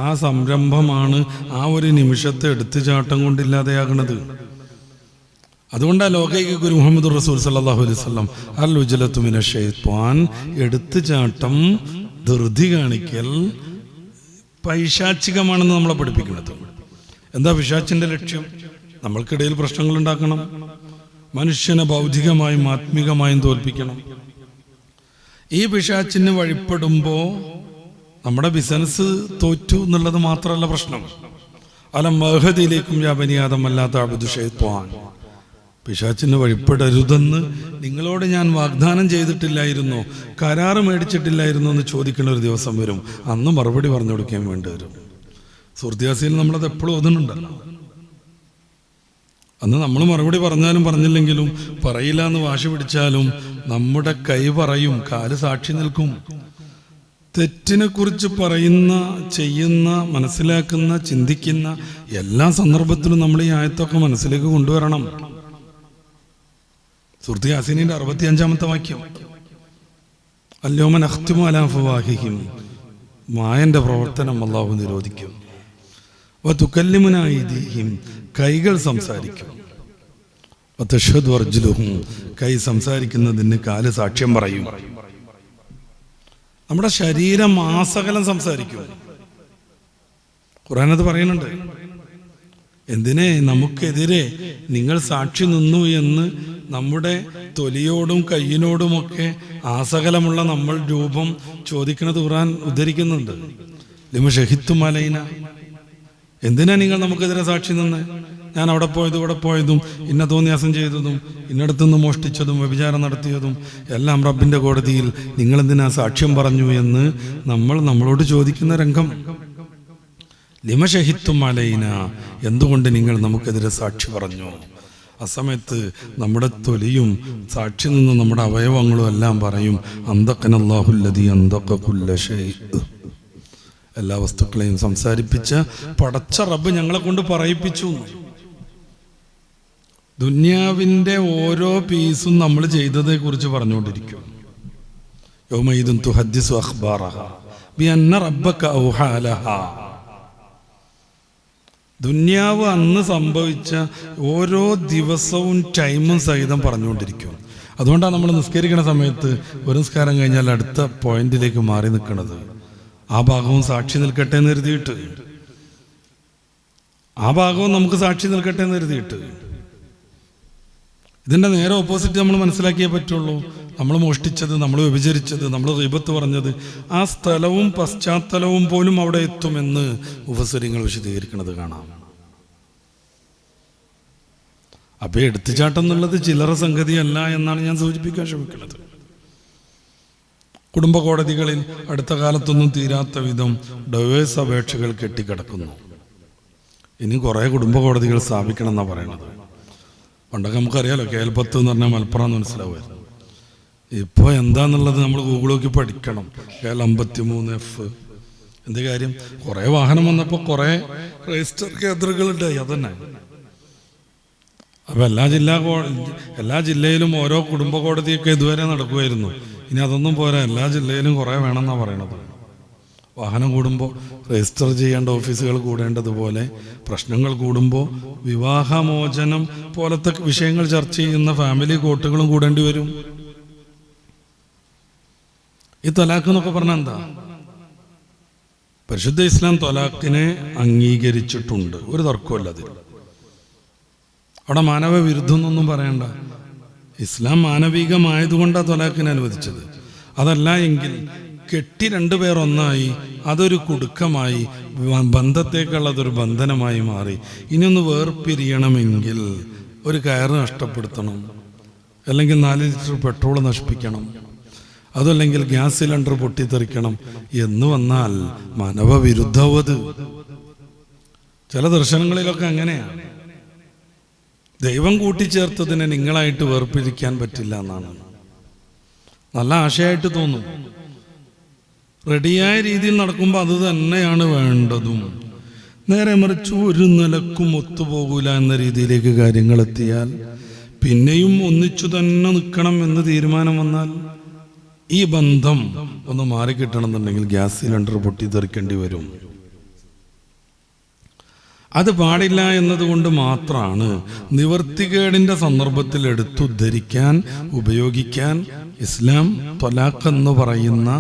A: ആ സംരംഭമാണ് ആ ഒരു നിമിഷത്തെ എടുത്തുചാട്ടം കൊണ്ടില്ലാതെയാകുന്നത്. അതുകൊണ്ടാണ് ലോകൈക ഗുരു മുഹമ്മദ് റസൂൽ സല്ലല്ലാഹു അലൈഹി വസല്ലം അൽ ഉജ്ലത്തു മിനശ് ശൈത്വാൻ, എടുത്തുചാട്ടം, ധൃതി കാണിക്കൽ പൈശാചികമാണെന്ന് നമ്മളെ പഠിപ്പിക്കുന്നത്. എന്താ പിശാചിന്റെ ലക്ഷ്യം? നമ്മൾക്കിടയിൽ പ്രശ്നങ്ങൾ ഉണ്ടാക്കണം, മനുഷ്യനെ ഭൗതികമായും ആത്മികമായും തോൽപ്പിക്കണം. ഈ പിശാചിന് വഴിപ്പെടുമ്പോൾ നമ്മുടെ ബിസിനസ് തോറ്റു എന്നുള്ളത് മാത്രമല്ല പ്രശ്നം. അലം മഹദിയിലേക്കും വ്യാപനിയാതമല്ലാത്ത അബ്ദു ഷൈത്വാൻ, പിശാചിന് വഴിപ്പെടരുതെന്ന് നിങ്ങളോട് ഞാൻ വാഗ്ദാനം ചെയ്തിട്ടില്ലായിരുന്നോ, കരാറ് മേടിച്ചിട്ടില്ലായിരുന്നോ എന്ന് ചോദിക്കുന്ന ഒരു ദിവസം വരും. അന്ന് മറുപടി പറഞ്ഞു കൊടുക്കാൻ വേണ്ടി വരും. സുഹൃത്തിയാസിയിൽ നമ്മളത് എപ്പോഴും ഓതുന്നുണ്ടല്ലോ. അന്ന് നമ്മൾ മറുപടി പറഞ്ഞാലും പറഞ്ഞില്ലെങ്കിലും, പറയില്ല എന്ന് വാശി പിടിച്ചാലും നമ്മുടെ കൈ പറയും, കാല് സാക്ഷി നിൽക്കും. തെറ്റിനെ കുറിച്ച് പറയുന്ന, ചെയ്യുന്ന, മനസ്സിലാക്കുന്ന, ചിന്തിക്കുന്ന എല്ലാ സന്ദർഭത്തിലും നമ്മൾ ഈ ആയത്തൊക്കെ മനസ്സിലേക്ക് കൊണ്ടുവരണം. സൂറത്ത് യാസീനിന്റെ 65-ാമത്തെ വാക്യം, അല്യൗമ നഖ്തിമു അലാ അഫ്വാഹിഹിം, മായന്റെ പ്രവർത്തനം അല്ലാഹു നിരോധിക്കും. വതുകല്ലിമുനാ അയ്ദീഹിം, കൈകൾ സംസാരിക്കും. വതശ്ഹദു അർജുലുഹും, കൈ സംസാരിക്കുന്നതിന് കാല് സാക്ഷ്യം പറയും. നമ്മുടെ ശരീരം മാസകലം സംസാരിക്കും. ഖുർആനത് പറയുന്നുണ്ട്. എന്തിനെ? നമുക്കെതിരെ നിങ്ങൾ സാക്ഷി നിന്നു എന്ന് നമ്മുടെ തൊലിയോടും കയ്യിനോടുമൊക്കെ ആസകലമുള്ള നമ്മൾ രൂപം ചോദിക്കുന്നത് ഖുർആൻ ഉദ്ധരിക്കുന്നുണ്ട്. ലിമ ഷഹിത്തും അലൈന, എന്തിനാ നിങ്ങൾ നമുക്കെതിരെ സാക്ഷി നിന്ന്? ഞാൻ അവിടെ പോയതും ഇവിടെ പോയതും ഇന്ന തോന്നിയാസം ചെയ്തതും ഇന്നടത്തുനിന്ന് മോഷ്ടിച്ചതും വ്യഭിചാരം നടത്തിയതും എല്ലാം റബ്ബിന്റെ കോടതിയിൽ നിങ്ങളെന്തിനാ സാക്ഷ്യം പറഞ്ഞു എന്ന് നമ്മളോട് ചോദിക്കുന്ന രംഗം. ലിമ ഷഹിത്തും അലൈന, എന്തുകൊണ്ട് നിങ്ങൾ നമുക്കെതിരെ സാക്ഷി പറഞ്ഞു? ആ സമയത്ത് നമ്മുടെ തൊലിയും സാക്ഷി നിന്ന് നമ്മുടെ അവയവങ്ങളും എല്ലാം പറയും, അന്തഖനല്ലാഹുല്ലദീ അന്തഖ കുല്ല ശൈ, എല്ലാ വസ്തുക്കളെയും സംസാരിപ്പിച്ച പടച്ച റബ്ബ് ഞങ്ങളെ കൊണ്ട് പറയിപ്പിച്ചു. ദുന്യാവിന്റെ ഓരോ പീസും നമ്മൾ ചെയ്തതെ കുറിച്ച് പറഞ്ഞുകൊണ്ടിരിക്കും. യൗമഇദുൻ തുഹദ്ദിസു അഖ്ബാറഹാ ബിഅന്ന റബ്ബക ഔഹാ ലഹാ. ദുന്യാവ് അന്ന് സംഭവിച്ച ഓരോ ദിവസവും ടൈമും സഹിതം പറഞ്ഞുകൊണ്ടിരിക്കും. അതുകൊണ്ടാണ് നമ്മൾ നിസ്കരിക്കുന്ന സമയത്ത് ഒരു നിസ്കാരം കഴിഞ്ഞാൽ അടുത്ത പോയിന്റിലേക്ക് മാറി നിൽക്കുന്നത്. ആ ഭാഗവും സാക്ഷി നിൽക്കട്ടെ എന്ന് കരുതിയിട്ട്, ആ ഭാഗവും നമുക്ക് സാക്ഷി നിൽക്കട്ടെ എന്ന് കരുതിയിട്ട്. ഇതിൻ്റെ നേരെ ഓപ്പോസിറ്റ് നമ്മൾ മനസ്സിലാക്കിയേ പറ്റുള്ളൂ. നമ്മൾ മോഷ്ടിച്ചത്, നമ്മൾ വ്യഭിചരിച്ചത്, നമ്മൾ ഗീബത്ത് പറഞ്ഞത്, ആ സ്ഥലവും പശ്ചാത്തലവും പോലും അവിടെ എത്തുമെന്ന് മുഫസ്സിറുകൾ വിശദീകരിക്കുന്നത് കാണാം. അപ്പൊ എടുത്തുചാട്ടം എന്നുള്ളത് ചില്ലറ സംഗതിയല്ല എന്നാണ് ഞാൻ സൂചിപ്പിക്കാൻ ശ്രമിക്കുന്നത്. കുടുംബ കോടതികളിൽ അടുത്ത കാലത്തൊന്നും തീരാത്ത വിധം ഡൈവേഴ്സ് അപേക്ഷകൾ കെട്ടിക്കിടക്കുന്നു. ഇനി കുറേ കുടുംബ കോടതികൾ സ്ഥാപിക്കണം എന്നാണ് പറയണത്. പണ്ടൊക്കെ നമുക്കറിയാലോ, കേൽപ്പത്ത് എന്ന് പറഞ്ഞാൽ മലപ്പുറം എന്ന് മനസ്സിലാവുമായിരുന്നു. ഇപ്പോൾ എന്താന്നുള്ളത് നമ്മൾ ഗൂഗിൾ നോക്കി പഠിക്കണം. കേൽ 53F. എന്ത് കാര്യം? കുറേ വാഹനം വന്നപ്പോൾ കുറേ രജിസ്റ്റർ കേന്ദ്രങ്ങളുണ്ടായി. അതന്നെ. അപ്പം എല്ലാ ജില്ലയിലും ഓരോ കുടുംബ കോടതിയൊക്കെ ഇതുവരെ നടക്കുമായിരുന്നു. ഇനി അതൊന്നും പോരാ, എല്ലാ ജില്ലയിലും കുറേ വേണമെന്നാണ് പറയണത്. വാഹനം കൂടുമ്പോൾ രജിസ്റ്റർ ചെയ്യേണ്ട ഓഫീസുകൾ കൂടേണ്ടതുപോലെ പ്രശ്നങ്ങൾ കൂടുമ്പോൾ വിവാഹമോചനം പോലത്തെ വിഷയങ്ങൾ ചർച്ച ചെയ്യുന്ന ഫാമിലി കോർട്ടുകളും കൂടേണ്ടി വരും. ഈ തൊലാഖ് എന്നൊക്കെ പറഞ്ഞാൽ എന്താ? പരിശുദ്ധ ഇസ്ലാം തൊലാഖിനെ അംഗീകരിച്ചിട്ടുണ്ട്, ഒരു തർക്കമല്ല അതിൽ. അവിടെ മാനവ വിരുദ്ധം എന്നൊന്നും പറയണ്ട. ഇസ്ലാം മാനവികമായതുകൊണ്ടാണ് തൊലാഖിനെ അനുവദിച്ചത്. അതല്ല എങ്കിൽ കെട്ടി രണ്ടുപേർ ഒന്നായി അതൊരു കുടുക്കമായി, ബന്ധത്തേക്കുള്ളതൊരു ബന്ധനമായി മാറി. ഇനിയൊന്ന് വേർപിരിയണമെങ്കിൽ ഒരു കയറ് നഷ്ടപ്പെടുത്തണം, അല്ലെങ്കിൽ 4 ലിറ്റർ പെട്രോൾ നശിപ്പിക്കണം, അതല്ലെങ്കിൽ ഗ്യാസ് സിലിണ്ടർ പൊട്ടിത്തെറിക്കണം എന്ന് വന്നാൽ മാനവവിരുദ്ധവത്. ചില ദർശനങ്ങളിലൊക്കെ അങ്ങനെയാണ്. ദൈവം കൂട്ടിച്ചേർത്തതിനെ നിങ്ങളായിട്ട് വേർപിരിക്കാൻ പറ്റില്ല എന്നാണ്. നല്ല ആശയമായിട്ട് തോന്നും. റെഡിയായ രീതിയിൽ നടക്കുമ്പോൾ അത് തന്നെയാണ് വേണ്ടതും. നേരെ മറിച്ച് ഒരു നിലക്കും ഒത്തുപോകൂല എന്ന രീതിയിലേക്ക് കാര്യങ്ങൾ എത്തിയാൽ, പിന്നെയും ഒന്നിച്ചു തന്നെ നിൽക്കണം എന്ന് തീരുമാനം വന്നാൽ, ഈ ബന്ധം ഒന്ന് മാറിക്കിട്ടണമെന്നുണ്ടെങ്കിൽ ഗ്യാസ് സിലിണ്ടർ പൊട്ടിത്തെറിക്കേണ്ടി വരും. അത് പാടില്ല എന്നതുകൊണ്ട് മാത്രമാണ് നിവർത്തികേടിൻ്റെ സന്ദർഭത്തിൽ എടുത്തുദ്ധരിക്കാൻ, ഉപയോഗിക്കാൻ ഇസ്ലാം ത്വലാഖ് എന്ന് പറയുന്ന,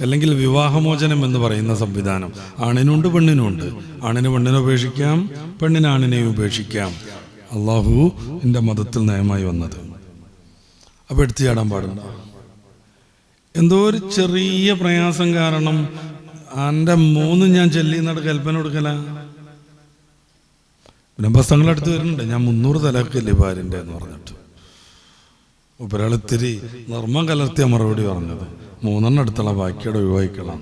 A: അല്ലെങ്കിൽ വിവാഹമോചനം എന്ന് പറയുന്ന സംവിധാനം. ആണിനുണ്ട് പെണ്ണിനുണ്ട്. ആണിന് പെണ്ണിനെ ഉപേക്ഷിക്കാം, പെണ്ണിന് ആണിനെയും ഉപേക്ഷിക്കാം. അള്ളാഹുവിൻ്റെ മതത്തിൽ നയമായി വന്നത്. അപ്പോൾ എടുത്തു ചാടാൻ പാടില്ല. എന്തോ ഒരു ചെറിയ പ്രയാസം കാരണം എൻ്റെ 3 ഞാൻ ചെല്ലിയെന്നോട് കൽപ്പന കൊടുക്കല. കുടുംബസ്ഥങ്ങളുടെ അടുത്ത് വരുന്നുണ്ട്, ഞാൻ 300 തലാഖല്ലേ ഭാര്യൻ്റെ എന്ന് പറഞ്ഞിട്ട്. ഒരാളിത്തിരി നർമ്മം കലർത്തിയ മറുപടി പറഞ്ഞത്, 3 എടുത്തുള്ള ബാക്കിയുടെ ഒഴിവായിക്കളാം.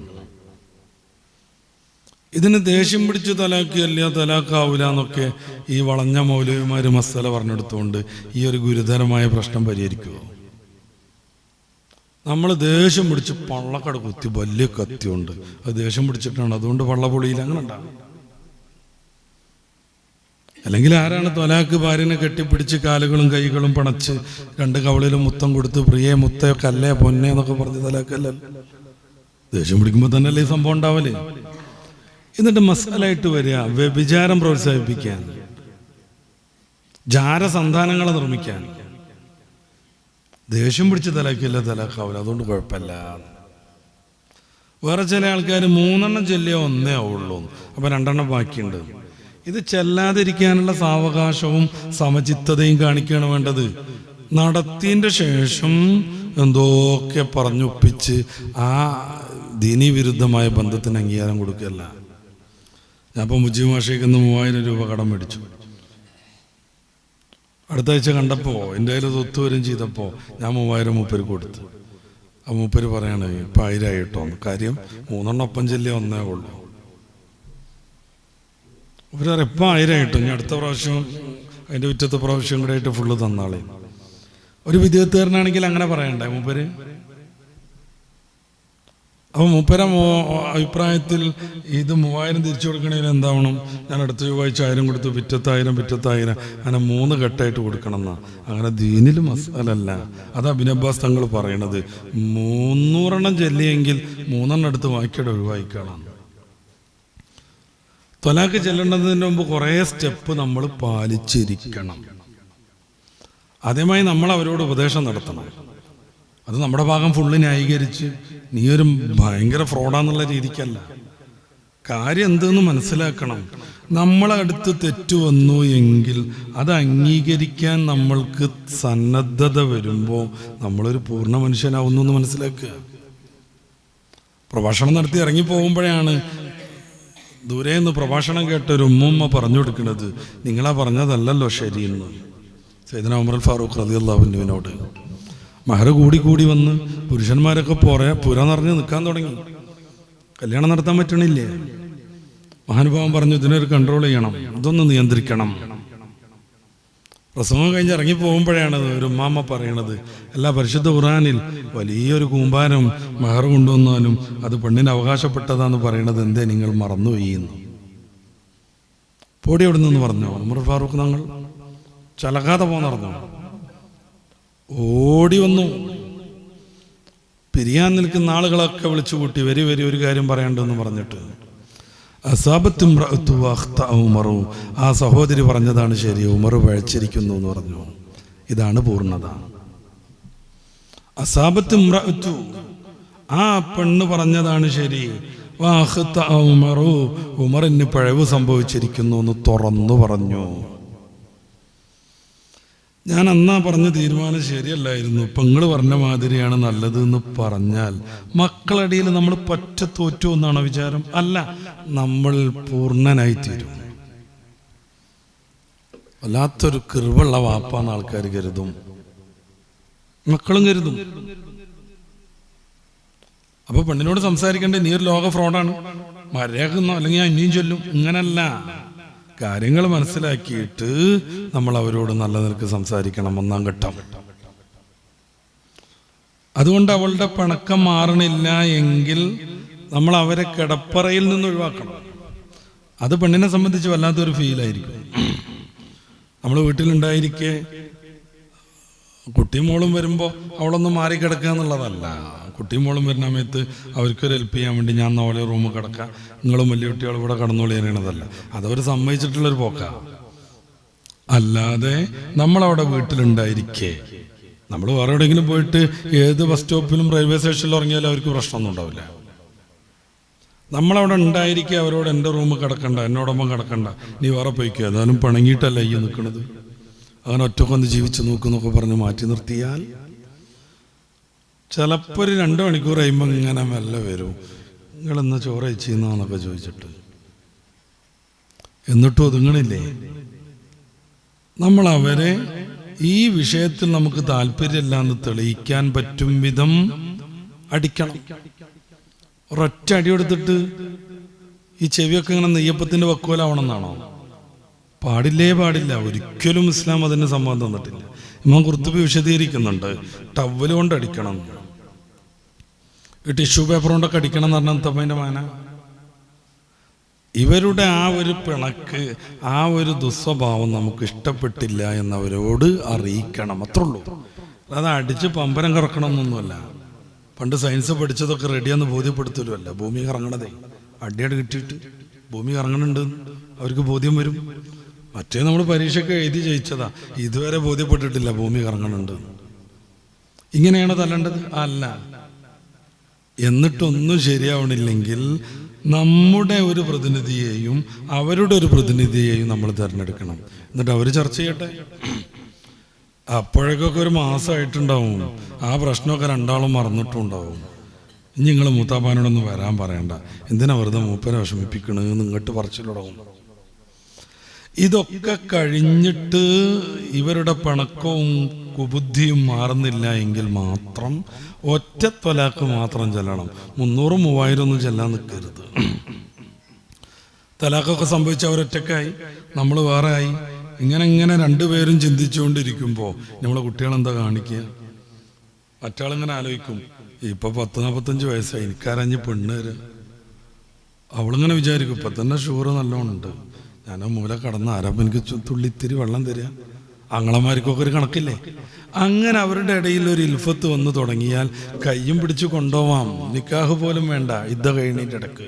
A: ഇതിന് ദേഷ്യം പിടിച്ച് തലാഖിയല്ല, തലാഖാവൂല എന്നൊക്കെ ഈ വളഞ്ഞ മൗലവിമാർ മസല പറഞ്ഞെടുത്തുകൊണ്ട് ഈ ഒരു ഗുരുതരമായ പ്രശ്നം പരിഹരിക്കുമോ? നമ്മൾ ദേഷ്യം പിടിച്ച് പള്ളക്കട കുത്തി, വലിയ കത്തിയുണ്ട്, അത് ദേഷ്യം പിടിച്ചിട്ടാണ്, അതുകൊണ്ട് പള്ള പൊളിയിൽ അങ്ങനെ ഉണ്ടാകും. അല്ലെങ്കിൽ ആരാണ് ത്വലാക്ക് ഭാര്യനെ കെട്ടിപ്പിടിച്ച് കാലുകളും കൈകളും പണച്ച് 2 കവളിലും മുത്തം കൊടുത്ത് പ്രിയേ മുത്തേ കല്ലേ പൊന്നെ എന്നൊക്കെ പറഞ്ഞ് ത്വലാക്കല്ല. ദേഷ്യം പിടിക്കുമ്പോൾ തന്നെയല്ലേ ഈ സംഭവം ഉണ്ടാവല്. എന്നിട്ട് മസാലായിട്ട് വരിക വ്യഭിചാരം പ്രോത്സാഹിപ്പിക്കാൻ, ജാരസന്താനങ്ങളെ നിർമ്മിക്കാൻ. ദേഷ്യം പിടിച്ച് തലാക്കില്ല, തലാക്കാവില്ല, അതുകൊണ്ട് കുഴപ്പമില്ല. വേറെ ചില ആൾക്കാർ 3 ചെല്ലിയോ 1 ആവുള്ളൂ, അപ്പം 2 ബാക്കിയുണ്ട്. ഇത് ചെല്ലാതിരിക്കാനുള്ള സാവകാശവും സമചിത്തതയും കാണിക്കുകയാണ് വേണ്ടത്. നടത്തിയതിൻ്റെ ശേഷം എന്തൊക്കെ പറഞ്ഞൊപ്പിച്ച് ആ ദീനീ വിരുദ്ധമായ ബന്ധത്തിന് അംഗീകാരം കൊടുക്കുകയല്ല. ഞാനിപ്പോൾ മുജീബ് മാഷയ്ക്ക് 3000 രൂപ കടം മേടിച്ചു. അടുത്ത ആഴ്ച കണ്ടപ്പോൾ എൻ്റെ കയ്യിൽ അത് ഒത്തുവരും ചെയ്തപ്പോൾ ഞാൻ 3000 മൂപ്പര് കൊടുത്തു. ആ മൂപ്പര് പറയാണ് ഇപ്പം 1000 ആയിട്ടോ. കാര്യം 3 ഒപ്പം ചെല്ലിയ 1 ഉള്ളൂ. മൂപ്പര് പറയാം ഇപ്പം 1000 ആയിട്ടോ, ഇനി അടുത്ത പ്രാവശ്യം അതിൻ്റെ പിറ്റത്തെ പ്രാവശ്യം കൂടെ ആയിട്ട് ഫുള്ള് തന്നാളെ. ഒരു വിദ്യാർത്ഥികാരനാണെങ്കിൽ അങ്ങനെ പറയണ്ടേ മൂപ്പര്? അപ്പോൾ മൂപ്പര അഭിപ്രായത്തിൽ ഇത് 3000 തിരിച്ചു കൊടുക്കണേൽ എന്താവണം? ഞാൻ അടുത്ത ചൊവ്വാഴ്ച 1000 കൊടുത്തു, പിറ്റത്തെ 1000 അങ്ങനെ 3 ഘട്ടമായിട്ട് കൊടുക്കണം എന്നാ. അങ്ങനെ ദീനിൽ മസാലല്ല. അത് ഇബ്നു അബ്ബാസ് തങ്ങൾ പറയണത് 300 ചെല്ലിയെങ്കിൽ 3 എടുത്ത് ബാക്കിയുടെ ഒഴിവായിക്കണം. ത്വലാക്ക് ചെല്ലേണ്ടതിന് മുമ്പ് കുറേ സ്റ്റെപ്പ് നമ്മൾ പാലിച്ചിരിക്കണം. ആദ്യമായി നമ്മൾ അവരോട് ഉപദേശം നടത്തണം. അത് നമ്മുടെ ഭാഗം ഫുള്ള് ന്യായീകരിച്ച് നീയൊരു ഭയങ്കര ഫ്രോഡാന്നുള്ള രീതിക്കല്ല. കാര്യം എന്തെന്ന് മനസ്സിലാക്കണം. നമ്മളടുത്ത് തെറ്റ് വന്നു എങ്കിൽ അത് അംഗീകരിക്കാൻ നമ്മൾക്ക് സന്നദ്ധത വരുമ്പോൾ നമ്മളൊരു പൂർണ്ണ മനുഷ്യനാവുന്നു എന്ന് മനസ്സിലാക്കുക. പ്രഭാഷണം നടത്തി ഇറങ്ങിപ്പോകുമ്പോഴാണ് ദൂരെ നിന്ന് പ്രഭാഷണം കേട്ടൊരു ഉമ്മ പറഞ്ഞു കൊടുക്കുന്നത്, നിങ്ങളാ പറഞ്ഞതല്ലല്ലോ ശരിയെന്ന്. സയ്യിദുനാ ഉമർ ഫാറൂഖ് റളിയല്ലാഹു അൻഹുവിനോട് മഹർ കൂടി വന്ന് പുരുഷന്മാരൊക്കെ പുര നിറഞ്ഞ് നിൽക്കാൻ തുടങ്ങി. കല്യാണം നടത്താൻ പറ്റണില്ലേ? മഹാനുഭാവം പറഞ്ഞു ഇതിനൊരു കൺട്രോൾ ചെയ്യണം, ഇതൊന്ന് നിയന്ത്രിക്കണം. പ്രസംഗം കഴിഞ്ഞ് ഇറങ്ങി പോകുമ്പോഴാണ് ഒരു ഉമ്മാമ്മ പറയണത്, എല്ലാ പരിശുദ്ധ ഖുർആനിൽ വലിയൊരു കൂമ്പാരം മഹർ കൊണ്ടുവന്നാലും അത് പെണ്ണിന് അവകാശപ്പെട്ടതാന്ന് പറയണത് എന്തേ നിങ്ങൾ മറന്നുപോയിന്ന്. പോടി എവിടെ നിന്ന് പറഞ്ഞു ഉമർ ഫാറൂഖ് തങ്ങൾ ചലകാതെ പോന്നറിഞ്ഞു. ഓടി വന്നു. പിരിയാൻ നിൽക്കുന്ന ആളുകളൊക്കെ വിളിച്ചു കൂട്ടി, വരി ഒരു കാര്യം പറയണ്ടെന്ന് പറഞ്ഞിട്ട് ഉമറു, ആ സഹോദരി പറഞ്ഞതാണ് ശരി, ഉമർ പഴച്ചിരിക്കുന്നു എന്ന് പറഞ്ഞു. ഇതാണ് പൂർണ്ണത. അസാബത്ത് ഇംറഅതു, ആ പെണ്ണ് പറഞ്ഞതാണ് ശരി. ഉമറു, ഉമറിന് പിഴവ് സംഭവിച്ചിരിക്കുന്നു എന്ന് തുറന്നു പറഞ്ഞു. ഞാൻ അന്നാ പറഞ്ഞ തീരുമാനം ശരിയല്ലായിരുന്നു, പെങ്ങൾ പറഞ്ഞ മാതിരിയാണ് നല്ലത് എന്ന് പറഞ്ഞാൽ മക്കളടിയിൽ നമ്മൾ പറ്റ തോറ്റു എന്നാണ് വിചാരം? അല്ല, നമ്മൾ പൂർണ്ണനായിത്തീരും. വല്ലാത്തൊരു കിറിവുള്ള വാപ്പാന്ന് ആൾക്കാർ കരുതും, മക്കളും കരുതും. അപ്പൊ പെണ്ണിനോട് സംസാരിക്കണ്ടേ, നീ ഒരു ലോക ഫ്രോഡാണ്, മര്യാദക്കുന്നോ അല്ലെങ്കിൽ ഞാൻ ഇനിയും ചൊല്ലും. ഇങ്ങനല്ല, കാര്യങ്ങൾ മനസ്സിലാക്കിയിട്ട് നമ്മൾ അവരോട് നല്ല നിലക്ക് സംസാരിക്കണം. 1-ാം ഘട്ടം. അതുകൊണ്ട് അവളുടെ പിണക്കം മാറണില്ല എങ്കിൽ നമ്മൾ അവരെ കിടപ്പറയിൽ നിന്ന് ഒഴിവാക്കണം. അത് പെണ്ണിനെ സംബന്ധിച്ച് വല്ലാത്തൊരു ഫീലായിരിക്കും. നമ്മൾ വീട്ടിലുണ്ടായിരിക്കെ കുട്ടിയും മോളും വരുമ്പോൾ അവളൊന്നും മാറിക്കിടക്കുക എന്നുള്ളതല്ല. കുട്ടിയും മോളും വരുന്ന സമയത്ത് അവർക്കൊരു ഹെൽപ്പ് ചെയ്യാൻ വേണ്ടി ഞാൻ ഓലെ റൂമിൽ കിടക്കാം, നിങ്ങളും വലിയ കുട്ടികളും ഇവിടെ കടന്നോളി അറിയണതല്ല. അതവർ സമ്മതിച്ചിട്ടുള്ളൊരു പോക്കാണ്. അല്ലാതെ നമ്മളവിടെ വീട്ടിലുണ്ടായിരിക്കെ നമ്മൾ വേറെ എവിടെയെങ്കിലും പോയിട്ട് ഏത് ബസ് സ്റ്റോപ്പിലും റെയിൽവേ സ്റ്റേഷനിലും ഇറങ്ങിയാലും അവർക്ക് പ്രശ്നമൊന്നും ഉണ്ടാവില്ല. നമ്മളവിടെ ഉണ്ടായിരിക്കുക അവരോട് എൻ്റെ റൂമിൽ കിടക്കണ്ട, എന്നോടൊപ്പം കിടക്കണ്ട, നീ വേറെ പോയിക്കുക, എന്നാലും പിണങ്ങിയിട്ടല്ല ഈ നിൽക്കുന്നത്, അങ്ങനെ ഒറ്റക്കൊന്ന് ജീവിച്ച് നോക്കുന്നൊക്കെ പറഞ്ഞ് മാറ്റി നിർത്തിയാൽ ചിലപ്പോൾ ഒരു 2 മണിക്കൂർ കഴിയുമ്പോൾ ഇങ്ങനെ മെല്ലെ വരും, നിങ്ങളെന്ന് ചോറ് കഴിച്ചിരുന്നോന്നൊക്കെ ചോദിച്ചിട്ട്. എന്നിട്ടും ഒതുങ്ങണില്ലേ? നമ്മൾ അവരെ ഈ വിഷയത്തിൽ നമുക്ക് താല്പര്യമില്ല എന്ന് തെളിയിക്കാൻ പറ്റും വിധം അടിക്കണം. ഒരൊറ്റ അടി കൊടുത്തിട്ട് ഈ ചെവിയൊക്കെ ഇങ്ങനെ നെയ്യപ്പത്തിൻ്റെ വക്കോലാവണമെന്നാണോ? പാടില്ല. ഒരിക്കലും ഇസ്ലാം അതിന് സമ്മതം തന്നിട്ടില്ല. ഇമാം ഖുർത്തുബി വിശദീകരിക്കുന്നുണ്ട്, ടവ്വൽ കൊണ്ട് അടിക്കണം, ഈ ടിഷ്യൂ പേപ്പർ കൊണ്ടൊക്കെ അടിക്കണം എന്ന് പറഞ്ഞാൽ തമ്മേൻ്റെ മാന. ഇവരുടെ ആ ഒരു പിണക്ക്, ആ ഒരു ദുസ്വഭാവം നമുക്ക് ഇഷ്ടപ്പെട്ടില്ല എന്നവരോട് അറിയിക്കണം, അത്രയുള്ളൂ. അത് അടിച്ച് പമ്പരം കറക്കണം എന്നൊന്നുമല്ല. പണ്ട് സയൻസ് പഠിച്ചതൊക്കെ റെഡിയാന്ന് ബോധ്യപ്പെടുത്തലുമല്ല. ഭൂമി കറങ്ങണതേ അടിയടി കിട്ടിയിട്ട് ഭൂമി കറങ്ങണുണ്ട് അവർക്ക് ബോധ്യം വരും. മറ്റേ നമ്മൾ പരീക്ഷയ്ക്ക് എഴുതി ജയിച്ചതാ, ഇതുവരെ ബോധ്യപ്പെട്ടിട്ടില്ല ഭൂമി കറങ്ങണുണ്ട്. ഇങ്ങനെയാണ് തല്ലേണ്ടത്? അല്ല. എന്നിട്ടൊന്നും ശരിയാവണില്ലെങ്കിൽ നമ്മുടെ ഒരു പ്രതിനിധിയെയും അവരുടെ ഒരു പ്രതിനിധിയെയും നമ്മൾ തിരഞ്ഞെടുക്കണം. എന്നിട്ട് അവർ ചർച്ച ചെയ്യട്ടെ. അപ്പോഴേക്കൊക്കെ ഒരു മാസമായിട്ടുണ്ടാവും. ആ പ്രശ്നമൊക്കെ രണ്ടാളും മറന്നിട്ടുണ്ടാവും. ഇനി നിങ്ങൾ മൂത്താപ്പാനോടൊന്നും വരാൻ പറയണ്ട, എന്തിനാ വെറുതെ മൂപ്പനെ വിഷമിപ്പിക്കണെന്ന് ഇങ്ങോട്ട് പറച്ചിലുടങ്ങും. ഇതൊക്കെ കഴിഞ്ഞിട്ട് ഇവരുടെ പിണക്കവും കുബുദ്ധിയും മാറുന്നില്ല എങ്കിൽ മാത്രം ഒറ്റ ത്വലാക്ക് മാത്രം ചെല്ലണം. 300 3000 ഒന്നും ചെല്ലാൻ നിൽക്കരുത്. തലാഖൊക്കെ സംഭവിച്ച അവരൊറ്റക്കായി, നമ്മൾ വേറെ ആയി. ഇങ്ങനെ രണ്ടുപേരും ചിന്തിച്ചുകൊണ്ടിരിക്കുമ്പോൾ നമ്മളെ കുട്ടികളെന്താ കാണിക്കുക? മറ്റാളിങ്ങനെ ആലോചിക്കും, ഇപ്പൊ 40-45 വയസ്സായി, എനിക്കറിഞ്ഞ് പെണ്ണ് തരാം. അവളിങ്ങനെ വിചാരിക്കും, ഇപ്പൊ തന്നെ ഷുഗർ നല്ലോണം ഉണ്ട്, ഞാൻ മൂല കടന്ന് ആരാപ്പം എനിക്ക് തുള്ളിത്തിരി വെള്ളം തരിക. ആങ്ങളമാർക്കൊക്കെ ഒരു കണക്കില്ലേ? അങ്ങനെ അവരുടെ ഇടയിൽ ഒരു ഇൽഫത്ത് വന്ന് തുടങ്ങിയാൽ കയ്യും പിടിച്ചു കൊണ്ടുപോവാം. നിക്കാഹ് പോലും വേണ്ട, ഇദ്ദ കഴിഞ്ഞിട്ട് ഇടക്ക്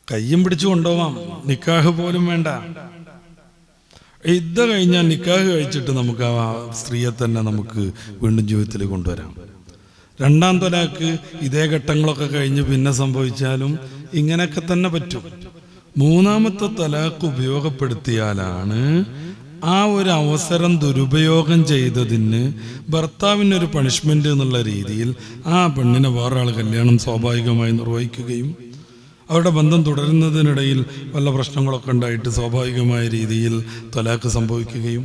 A: കയ്യും പിടിച്ചു കൊണ്ടുപോവാം, നിക്കാഹ് പോലും വേണ്ട. ഇദ്ദ കഴിഞ്ഞാൽ നിക്കാഹ് കഴിച്ചിട്ട് നമുക്ക് ആ സ്ത്രീയെ തന്നെ നമുക്ക് വീണ്ടും ജീവിതത്തിൽ കൊണ്ടുവരാം. രണ്ടാം ത്വലാക്ക് ഇതേ ഘട്ടങ്ങളൊക്കെ കഴിഞ്ഞ് പിന്നെ സംഭവിച്ചാലും ഇങ്ങനെയൊക്കെ തന്നെ പറ്റും. മൂന്നാമത്തെ തലാഖ് ഉപയോഗപ്പെടുത്തിയാലാണ് ആ ഒരു അവസരം ദുരുപയോഗം ചെയ്തതിന് ഭർത്താവിനൊരു പണിഷ്മെന്റ് എന്നുള്ള രീതിയിൽ ആ പെണ്ണിനെ വേറൊരാൾ കല്യാണം സ്വാഭാവികമായി നിർവഹിക്കുകയും അവരുടെ ബന്ധം തുടരുന്നതിനിടയിൽ വല്ല പ്രശ്നങ്ങളൊക്കെ ഉണ്ടായിട്ട് സ്വാഭാവികമായ രീതിയിൽ തലാഖ് സംഭവിക്കുകയും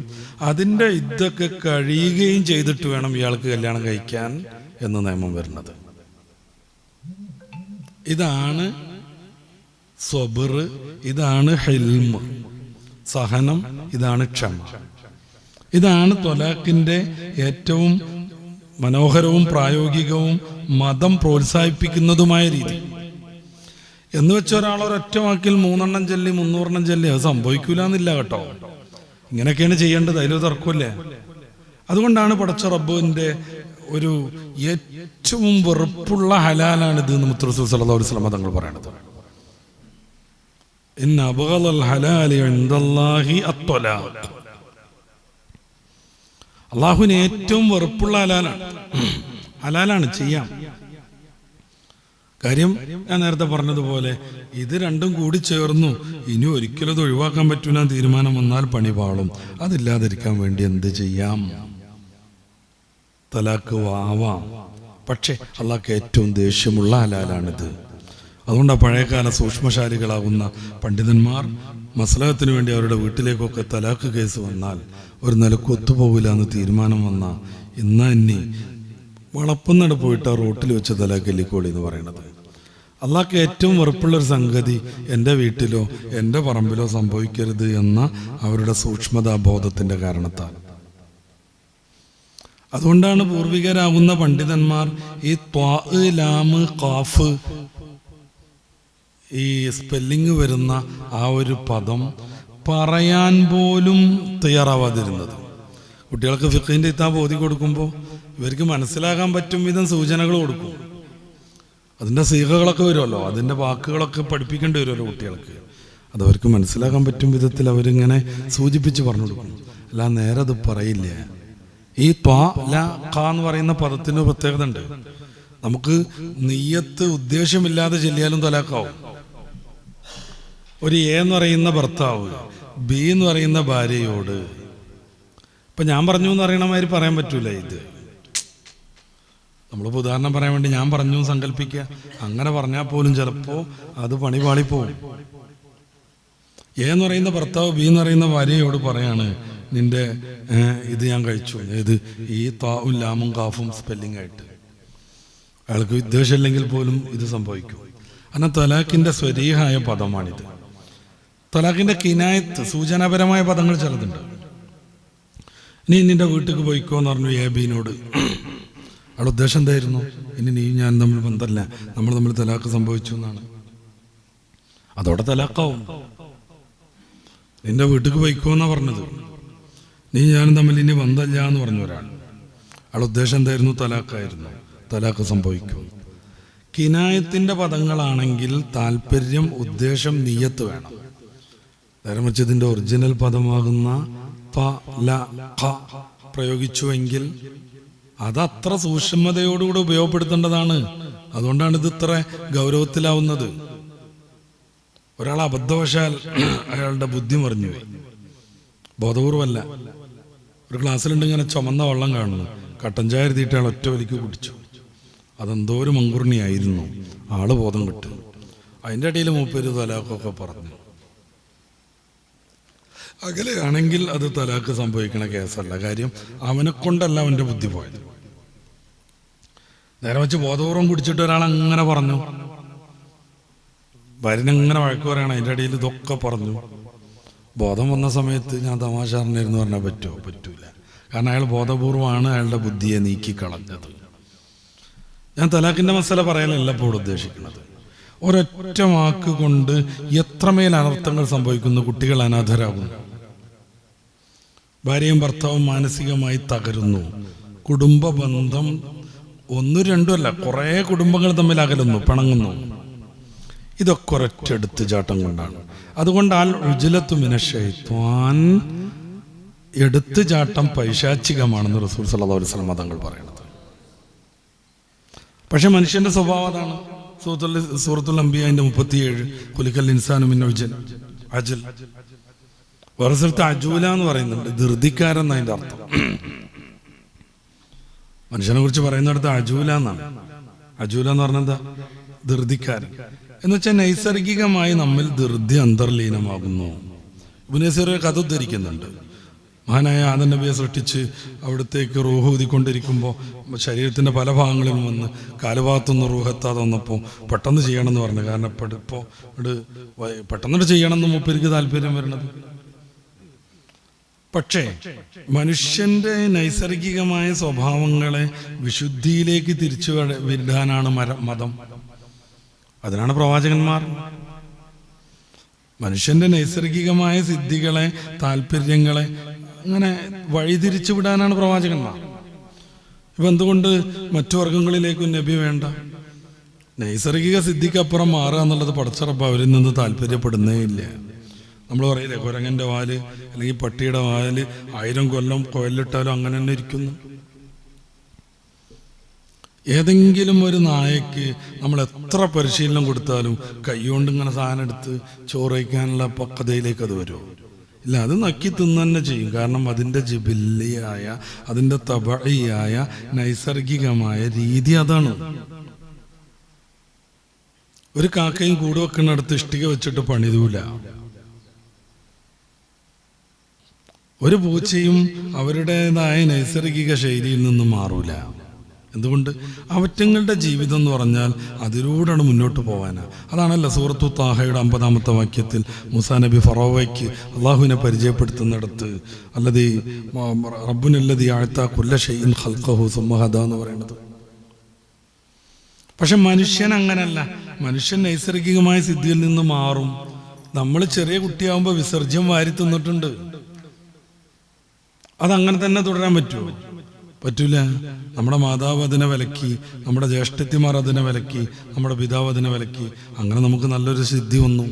A: അതിൻ്റെ ഇതൊക്കെ കഴിയുകയും ചെയ്തിട്ട് വേണം ഇയാൾക്ക് കല്യാണം കഴിക്കാൻ എന്ന നിയമം വരുന്നത്. ഇതാണ് സ്വബർ, ഇതാണ് ഹിൽമ, സഹനം, ഇതാണ് ക്ഷമ. ഇതാണ് ത്വലാഖിൻ്റെ ഏറ്റവും മനോഹരവും പ്രായോഗികവും മതം പ്രോത്സാഹിപ്പിക്കുന്നതുമായ രീതി. എന്ന് വെച്ച ഒരാളൊരൊറ്റ വാക്കിൽ 3 എണ്ണം ചൊല്ലി 300 എണ്ണം ചൊല്ലി അത് സംഭവിക്കൂല എന്നില്ല കേട്ടോ. ഇങ്ങനെയൊക്കെയാണ് ചെയ്യേണ്ടത്, അതിലൊരു തർക്കമില്ലേ. അതുകൊണ്ടാണ് പടച്ച റബ്ബിന്റെ ഒരു ഏറ്റവും വെറുപ്പുള്ള ഹലാലാണിത് എന്ന് മുത്ത് റസൂൽ സല്ലല്ലാഹു അലൈഹി വസല്ലം തങ്ങൾ പറയണത്. ഇന്ന അബ്ഗളൽ ഹലാലി ഇൻദല്ലാഹി അത്വലാഖ്. അല്ലാഹുവിന് ഏറ്റവും വെറുപ്പുള്ള ഹലാലാണ് ചെയ്യാം. കാര്യം ഞാൻ നേരത്തെ പറഞ്ഞതുപോലെ ഇത് രണ്ടും കൂടി ചേർന്നു ഇനി ഒരിക്കലും അത് ഒഴിവാക്കാൻ പറ്റൂല തീരുമാനം വന്നാൽ പണി പാളും. അതില്ലാതിരിക്കാൻ വേണ്ടി എന്ത് ചെയ്യാം? തലാക്ക് ആവാം, പക്ഷെ അള്ളാഹ്ക്ക് ഏറ്റവും ദേഷ്യമുള്ള ഹലാലാണിത്. അതുകൊണ്ടാണ് പഴയകാല സൂക്ഷ്മശാലികളാകുന്ന പണ്ഡിതന്മാർ മസ്ലഹത്തിന് വേണ്ടി അവരുടെ വീട്ടിലേക്കൊക്കെ തലാക്ക് കേസ് വന്നാൽ ഒരു നിലക്ക് ഒത്തുപോകില്ല എന്ന് തീരുമാനം വന്നാൽ ഇനി വളപ്പുന്നട പോയിട്ട് ആ റോട്ടിൽ വെച്ച് തലാക്ക് എല്ലിക്കോളി എന്ന് പറയുന്നത്. അള്ളാഹ്ക്ക് ഏറ്റവും വെറുപ്പുള്ളൊരു സംഗതി എൻ്റെ വീട്ടിലോ എൻ്റെ പറമ്പിലോ സംഭവിക്കരുത് എന്ന അവരുടെ സൂക്ഷ്മതാബോധത്തിൻ്റെ കാരണത്താൽ. അതുകൊണ്ടാണ് പൂർവികരാകുന്ന പണ്ഡിതന്മാർ ഈ ത്വാ ലാമ് ഖാഫ് ഈ സ്പെല്ലിങ് വരുന്ന ആ ഒരു പദം പറയാൻ പോലും തയ്യാറാവാതിരുന്നത്. കുട്ടികൾക്ക് ഫിഖിന്റെ കിതാബ് ഓതി കൊടുക്കുമ്പോൾ ഇവർക്ക് മനസ്സിലാകാൻ പറ്റും വിധം സൂചനകൾ കൊടുക്കും. അതിൻ്റെ സീഖകളൊക്കെ വരുമല്ലോ, അതിൻ്റെ വാക്കുകളൊക്കെ പഠിപ്പിക്കേണ്ടി വരുമല്ലോ കുട്ടികൾക്ക്. അതവർക്ക് മനസ്സിലാക്കാൻ പറ്റും വിധത്തിൽ അവരിങ്ങനെ സൂചിപ്പിച്ച് പറഞ്ഞു കൊടുക്കും. അല്ല നേരെ അത് പറയില്ല. ഈ ത്വാ ല ഖ എന്ന് പറയുന്ന പദത്തിന് പ്രത്യേകത ഉണ്ട്. നമുക്ക് നിയ്യത്ത് ഉദ്ദേശമില്ലാതെ ചെല്ലിയാലും തലാക്കാവും. ഒരു എ എന്ന് പറയുന്ന ഭർത്താവ് ബി എന്ന് പറയുന്ന ഭാര്യയോട് ഇപ്പം ഞാൻ പറഞ്ഞു എന്ന് അറിയണ മാതിരി പറയാൻ പറ്റൂല. ഇത് നമ്മളിപ്പോൾ ഉദാഹരണം പറയാൻ വേണ്ടി ഞാൻ പറഞ്ഞു സങ്കല്പിക്കുക. അങ്ങനെ പറഞ്ഞാൽ പോലും ചിലപ്പോൾ അത് പണി പാളിപ്പോവും. എ എന്ന് പറയുന്ന ഭർത്താവ് ബി എന്ന് പറയുന്ന ഭാര്യയോട് പറയാണ്, നിന്റെ ഇത് ഞാൻ കഴിച്ചു. ഏത് ഈ താവും ലാമും കാഫും സ്പെല്ലിംഗ് ആയിട്ട്. അയാൾക്ക് ഉദ്ദേശമില്ലെങ്കിൽ പോലും ഇത് സംഭവിക്കും. കാരണം തലാഖിൻ്റെ സ്വരീഹായ പദമാണിത്. തലാഖിൻ്റെ കിനായത്ത് സൂചനാപരമായ പദങ്ങൾ ചിലതുണ്ട്. നീ നിന്റെ വീട്ടിലേക്ക് പോയിക്കോ എന്ന് പറഞ്ഞു എ ബിനോട്. അയാളുടെ ഉദ്ദേശം എന്തായിരുന്നു? ഇനി നീ ഞാൻ തമ്മിൽ ബന്ധമല്ല, നമ്മൾ തലാഖ് സംഭവിച്ചു എന്നാണ്. അതോടെ തലാക്കാവും. നിന്റെ വീട്ടിലേക്ക് പോയിക്കോന്നാ പറഞ്ഞത്. നീ ഞാനും തമ്മിൽ ഇനി ബന്ധമില്ല എന്ന് പറഞ്ഞു ഒരാൾ. അയാളുടെ ഉദ്ദേശം എന്തായിരുന്നു? തലാക്കായിരുന്നു. തലാക്ക് സംഭവിക്കും. കിനായത്തിന്റെ പദങ്ങളാണെങ്കിൽ താല്പര്യം, ഉദ്ദേശം, നിയ്യത്ത് വേണം. നേരെ മറിച്ച് ഇതിന്റെ ഒറിജിനൽ പദമാകുന്ന പ ല ഖ പ്രയോഗിച്ചുവെങ്കിൽ അത് അത്ര സൂക്ഷ്മതയോടുകൂടി ഉപയോഗപ്പെടുത്തേണ്ടതാണ്. അതുകൊണ്ടാണ് ഇത് ഇത്ര ഗൗരവത്തിലാവുന്നത്. ഒരാൾ അബദ്ധവശാൽ അയാളുടെ ബുദ്ധി മറിഞ്ഞുപോയി, ബോധപൂർവമല്ല. ഒരു ഗ്ലാസ്സിലുണ്ട് ഇങ്ങനെ ചുമന്ന വെള്ളം കാണുന്നു, കട്ടൻ ചായ എഴുതിയിട്ട് അയാൾ ഒറ്റ വലിക്ക് കുടിച്ചു. അതെന്തോ ഒരു മങ്കുർണിയായിരുന്നു. ആള് ബോധം കിട്ടും. അതിൻ്റെ ഇടയിൽ മൂപ്പര് തലാഖൊക്കെ പറഞ്ഞു. അകലെയാണെങ്കിൽ അത് തലാഖ് സംഭവിക്കണ കേസല്ല. കാര്യം അവനെ കൊണ്ടല്ല അവൻ്റെ ബുദ്ധി പോയത്. നേരെ വെച്ച് ബോധപൂർവം കുടിച്ചിട്ട് ഒരാൾ അങ്ങനെ പറഞ്ഞു, ഭാര്യനെങ്ങനെ വഴക്ക് പറയണം, അതിൻ്റെ ഇടയിൽ ഇതൊക്കെ പറഞ്ഞു. ബോധം വന്ന സമയത്ത് ഞാൻ തമാശ പറഞ്ഞിരുന്നു പറഞ്ഞാൽ പറ്റുമോ? പറ്റൂല. കാരണം അയാൾ ബോധപൂർവമാണ് അയാളുടെ ബുദ്ധിയെ നീക്കിക്കളഞ്ഞത്. ഞാൻ തലാഖിൻ്റെ മസല പറയാനല്ല ഇപ്പോൾ ഉദ്ദേശിക്കുന്നത്. ഒരൊറ്റ വാക്ക് കൊണ്ട് എത്രമേൽ അനർത്ഥങ്ങൾ സംഭവിക്കുന്നു. കുട്ടികൾ അനാഥരാകുന്നു, ഭാര്യയും ഭർത്താവും മാനസികമായി തകരുന്നു, കുടുംബ ബന്ധം ഒന്നും രണ്ടുമല്ല കുറേ കുടുംബങ്ങൾ തമ്മിൽ അകലുന്നു, പിണങ്ങുന്നു. ഇതൊക്കെ ഒരൊറ്റ എടുത്തുചാട്ടം കൊണ്ടാണ്. അതുകൊണ്ട് ആൽ ഉജ്ലത്തു മിനശ്ശൈത്വാൻ, എടുത്തുചാട്ടം പൈശാചികമാണെന്ന് റസൂൽ സല്ലല്ലാഹു അലൈഹി വസല്ലം തങ്ങൾ പറയുന്നത്. പക്ഷെ മനുഷ്യന്റെ സ്വഭാവം അതാണ്. സൂറത്തുൽ അംബിയാന്റെ 37 ഖുലിഖൽ ഇൻസാനു മിൻ അജൽ. വേറെ സ്ഥലത്ത് അജൂല എന്ന് പറയുന്നുണ്ട്, ധൃതിക്കാരൻ എന്നതിൻ്റെ അർത്ഥം. മനുഷ്യനെ കുറിച്ച് പറയുന്നിടത്ത് അജൂല എന്നാണ്. അജൂല എന്ന് പറഞ്ഞാൽ എന്താ? ധൃതിക്കാരൻ എന്ന് വെച്ചാൽ നൈസർഗികമായി നമ്മിൽ ധൃതി അന്തർലീനമാകുന്നു. ഇബ്നു കസീർ ഒരു കഥ ഉദ്ധരിക്കുന്നുണ്ട്. മഹാനായ ആദം നബിയെ സൃഷ്ടിച്ച് അവിടത്തേക്ക് റൂഹ് ഊതിക്കൊണ്ടിരിക്കുമ്പോൾ ശരീരത്തിൻ്റെ പല ഭാഗങ്ങളിലും വന്ന് കാലുഭാഗത്തൊന്ന് റൂഹ് എത്താതെ വന്നപ്പോൾ പെട്ടെന്ന് ചെയ്യണമെന്ന് പറഞ്ഞു. കാരണം ഇപ്പോൾ പെട്ടെന്നിട്ട് ചെയ്യണമെന്ന് മൂപ്പർക്ക് താല്പര്യം വരണത്. പക്ഷേ മനുഷ്യന്റെ നൈസർഗികമായ സ്വഭാവങ്ങളെ വിശുദ്ധിയിലേക്ക് തിരിച്ചു വിടാനാണ് മതം. അതിനാണ് പ്രവാചകന്മാർ. മനുഷ്യന്റെ നൈസർഗികമായ സിദ്ധികളെ, താല്പര്യങ്ങളെ അങ്ങനെ വഴിതിരിച്ചു വിടാനാണ് പ്രവാചകന്മാർ. ഇപ്പം എന്തുകൊണ്ട് മറ്റു വർഗങ്ങളിലേക്കും നബി വേണ്ട? നൈസർഗിക സിദ്ധിക്കപ്പുറം മാറുക എന്നുള്ളത് പടച്ച റബ്ബ് അവരിൽ നിന്ന് താല്പര്യപ്പെടുന്നേ ഇല്ല. നമ്മൾ പറയില്ലേ, കുരങ്ങൻ്റെ വാല് അല്ലെങ്കിൽ പട്ടിയുടെ വാല് 1000 കൊല്ലം കൊയലിട്ടാലും അങ്ങനെ തന്നെ ഇരിക്കുന്നു. ഏതെങ്കിലും ഒരു നായക്ക് നമ്മൾ എത്ര പരിശീലനം കൊടുത്താലും കൈകൊണ്ട് ഇങ്ങനെ സാധനം എടുത്ത് ചോറ് വയ്ക്കാനുള്ള പക്വതയിലേക്ക് അത് വരുമോ? ഇല്ല, അത് നക്കി തിന്നു തന്നെ ചെയ്യും. കാരണം അതിൻ്റെ ജിബില്ലിയായ, അതിൻ്റെ തബഇയായ നൈസർഗികമായ രീതി അതാണ്. ഒരു കാക്കയും കൂട് വെക്കുന്നിടത്ത് ഇഷ്ടിക വെച്ചിട്ട് പണിതൂല. ഒരു പൂച്ചയും അവരുടേതായ നൈസർഗിക ശൈലിയിൽ നിന്നും മാറൂല. എന്തുകൊണ്ട്? അവറ്റങ്ങളുടെ ജീവിതം എന്ന് പറഞ്ഞാൽ അതിലൂടെയാണ് മുന്നോട്ട് പോകാനാണ്. അതാണല്ലോ സൂറത്തു താഹയുടെ 50-ാമത്തെ വാക്യത്തിൽ മൂസാ നബി ഫറോവയ്ക്ക് അള്ളാഹുവിനെ പരിചയപ്പെടുത്തുന്നിടത്ത് അല്ലതി റബ്ബുനല്ലദീ അഅ്താ കുല്ല ശൈഇൻ ഖൽഖഹു സുമ്മ ഹദാ എന്ന് പറയുന്നത്. പക്ഷെ മനുഷ്യൻ അങ്ങനല്ല. മനുഷ്യൻ നൈസർഗികമായ സിദ്ധിയിൽ നിന്ന് മാറും. നമ്മൾ ചെറിയ കുട്ടിയാകുമ്പോൾ വിസർജ്യം വാരി തിന്നിട്ടുണ്ട്. അതങ്ങനെ തന്നെ തുടരാൻ പറ്റുമോ? പറ്റൂല. നമ്മുടെ മാതാവ് അതിനെ വിലക്കി, നമ്മുടെ ജ്യേഷ്ഠത്തിമാർ അതിനെ വിലക്കി, നമ്മുടെ പിതാവ് അതിനെ വിലക്കി. അങ്ങനെ നമുക്ക് നല്ലൊരു സിദ്ധി വന്നു.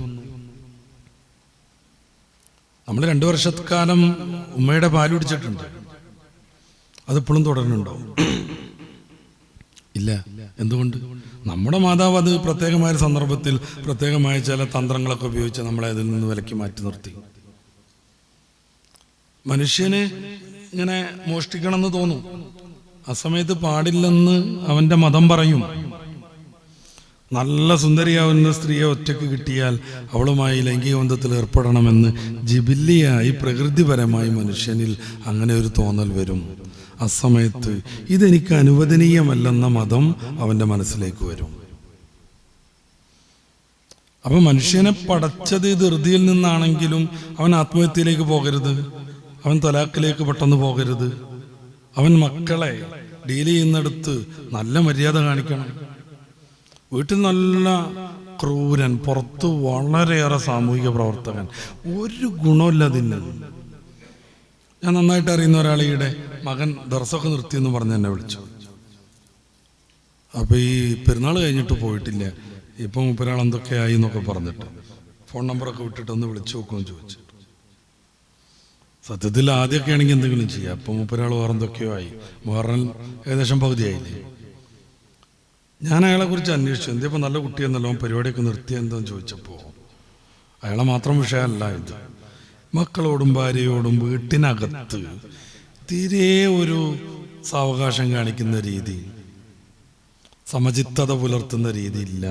A: നമ്മൾ 2 വർഷക്കാലം ഉമ്മയുടെ പാല് കുടിച്ചിട്ടുണ്ട്. അതിപ്പോഴും തുടരുന്നുണ്ടോ? ഇല്ല. എന്തുകൊണ്ട്? നമ്മുടെ മാതാവ് അത് പ്രത്യേകമായ സന്ദർഭത്തിൽ പ്രത്യേകമായ ചില തന്ത്രങ്ങളൊക്കെ ഉപയോഗിച്ച് നമ്മളെ അതിൽ നിന്ന് വിലക്കി മാറ്റി നിർത്തി. മനുഷ്യന് ഇങ്ങനെ മോഷ്ടിക്കണമെന്ന് തോന്നും. ആ സമയത്ത് പാടില്ലെന്ന് അവൻ്റെ മതം പറയും. നല്ല സുന്ദരിയാവുന്ന സ്ത്രീയെ ഒറ്റയ്ക്ക് കിട്ടിയാൽ അവളുമായി ലൈംഗിക ബന്ധത്തിൽ ഏർപ്പെടണമെന്ന് ജിബില്ലിയായി, പ്രകൃതിപരമായി മനുഷ്യനിൽ അങ്ങനെ ഒരു തോന്നൽ വരും. ആ സമയത്ത് ഇതെനിക്ക് അനുവദനീയമല്ലെന്ന മതം അവൻ്റെ മനസ്സിലേക്ക് വരും. അപ്പം മനുഷ്യനെ പടച്ചത് ധൃതിയിൽ നിന്നാണെങ്കിലും അവൻ ആത്മഹത്യയിലേക്ക് പോകരുത്, അവൻ തലാഖിലേക്ക് പെട്ടെന്ന് പോകരുത്. അവൻ മക്കളെ ഡീൽ ചെയ്യുന്നിടത്ത് നല്ല മര്യാദ കാണിക്കണം. വീട്ടിൽ നല്ല ക്രൂരൻ, പുറത്ത് വളരെയേറെ സാമൂഹിക പ്രവർത്തകൻ, ഒരു ഗുണമില്ല അതിന്. ഞാൻ നന്നായിട്ട് അറിയുന്ന ഒരാളിയുടെ മകൻ ദർസൊക്കെ നിർത്തിയെന്ന് പറഞ്ഞ് എന്നെ വിളിച്ചു. അപ്പോൾ ഈ പെരുന്നാൾ കഴിഞ്ഞിട്ട് പോയിട്ടില്ല, ഇപ്പം മൂപ്പരാൾ എന്തൊക്കെയായി എന്നൊക്കെ പറഞ്ഞിട്ട് ഫോൺ നമ്പറൊക്കെ വിട്ടിട്ട് ഒന്ന് വിളിച്ചു നോക്കുമെന്ന് ചോദിച്ചു. സത്യത്തിൽ ആദ്യമൊക്കെ ആണെങ്കിൽ എന്തെങ്കിലും ചെയ്യാം. അപ്പം മൂപ്പരാൾ വേറെ എന്തൊക്കെയോ ആയി, വേറെ ഏകദേശം പകുതിയായില്ലേ. ഞാൻ അയാളെക്കുറിച്ച് അന്വേഷിച്ചു, എന്തിപ്പോൾ നല്ല കുട്ടിയെന്നല്ലോ പരിപാടിയൊക്കെ നിർത്തിയെന്തെന്ന് ചോദിച്ചപ്പോൾ അയാളെ മാത്രം വിഷയമല്ല ഇത്. മക്കളോടും ഭാര്യയോടും വീട്ടിനകത്ത് തീരെ ഒരു സാവകാശം കാണിക്കുന്ന രീതി, സമചിത്തത പുലർത്തുന്ന രീതിയില്ല.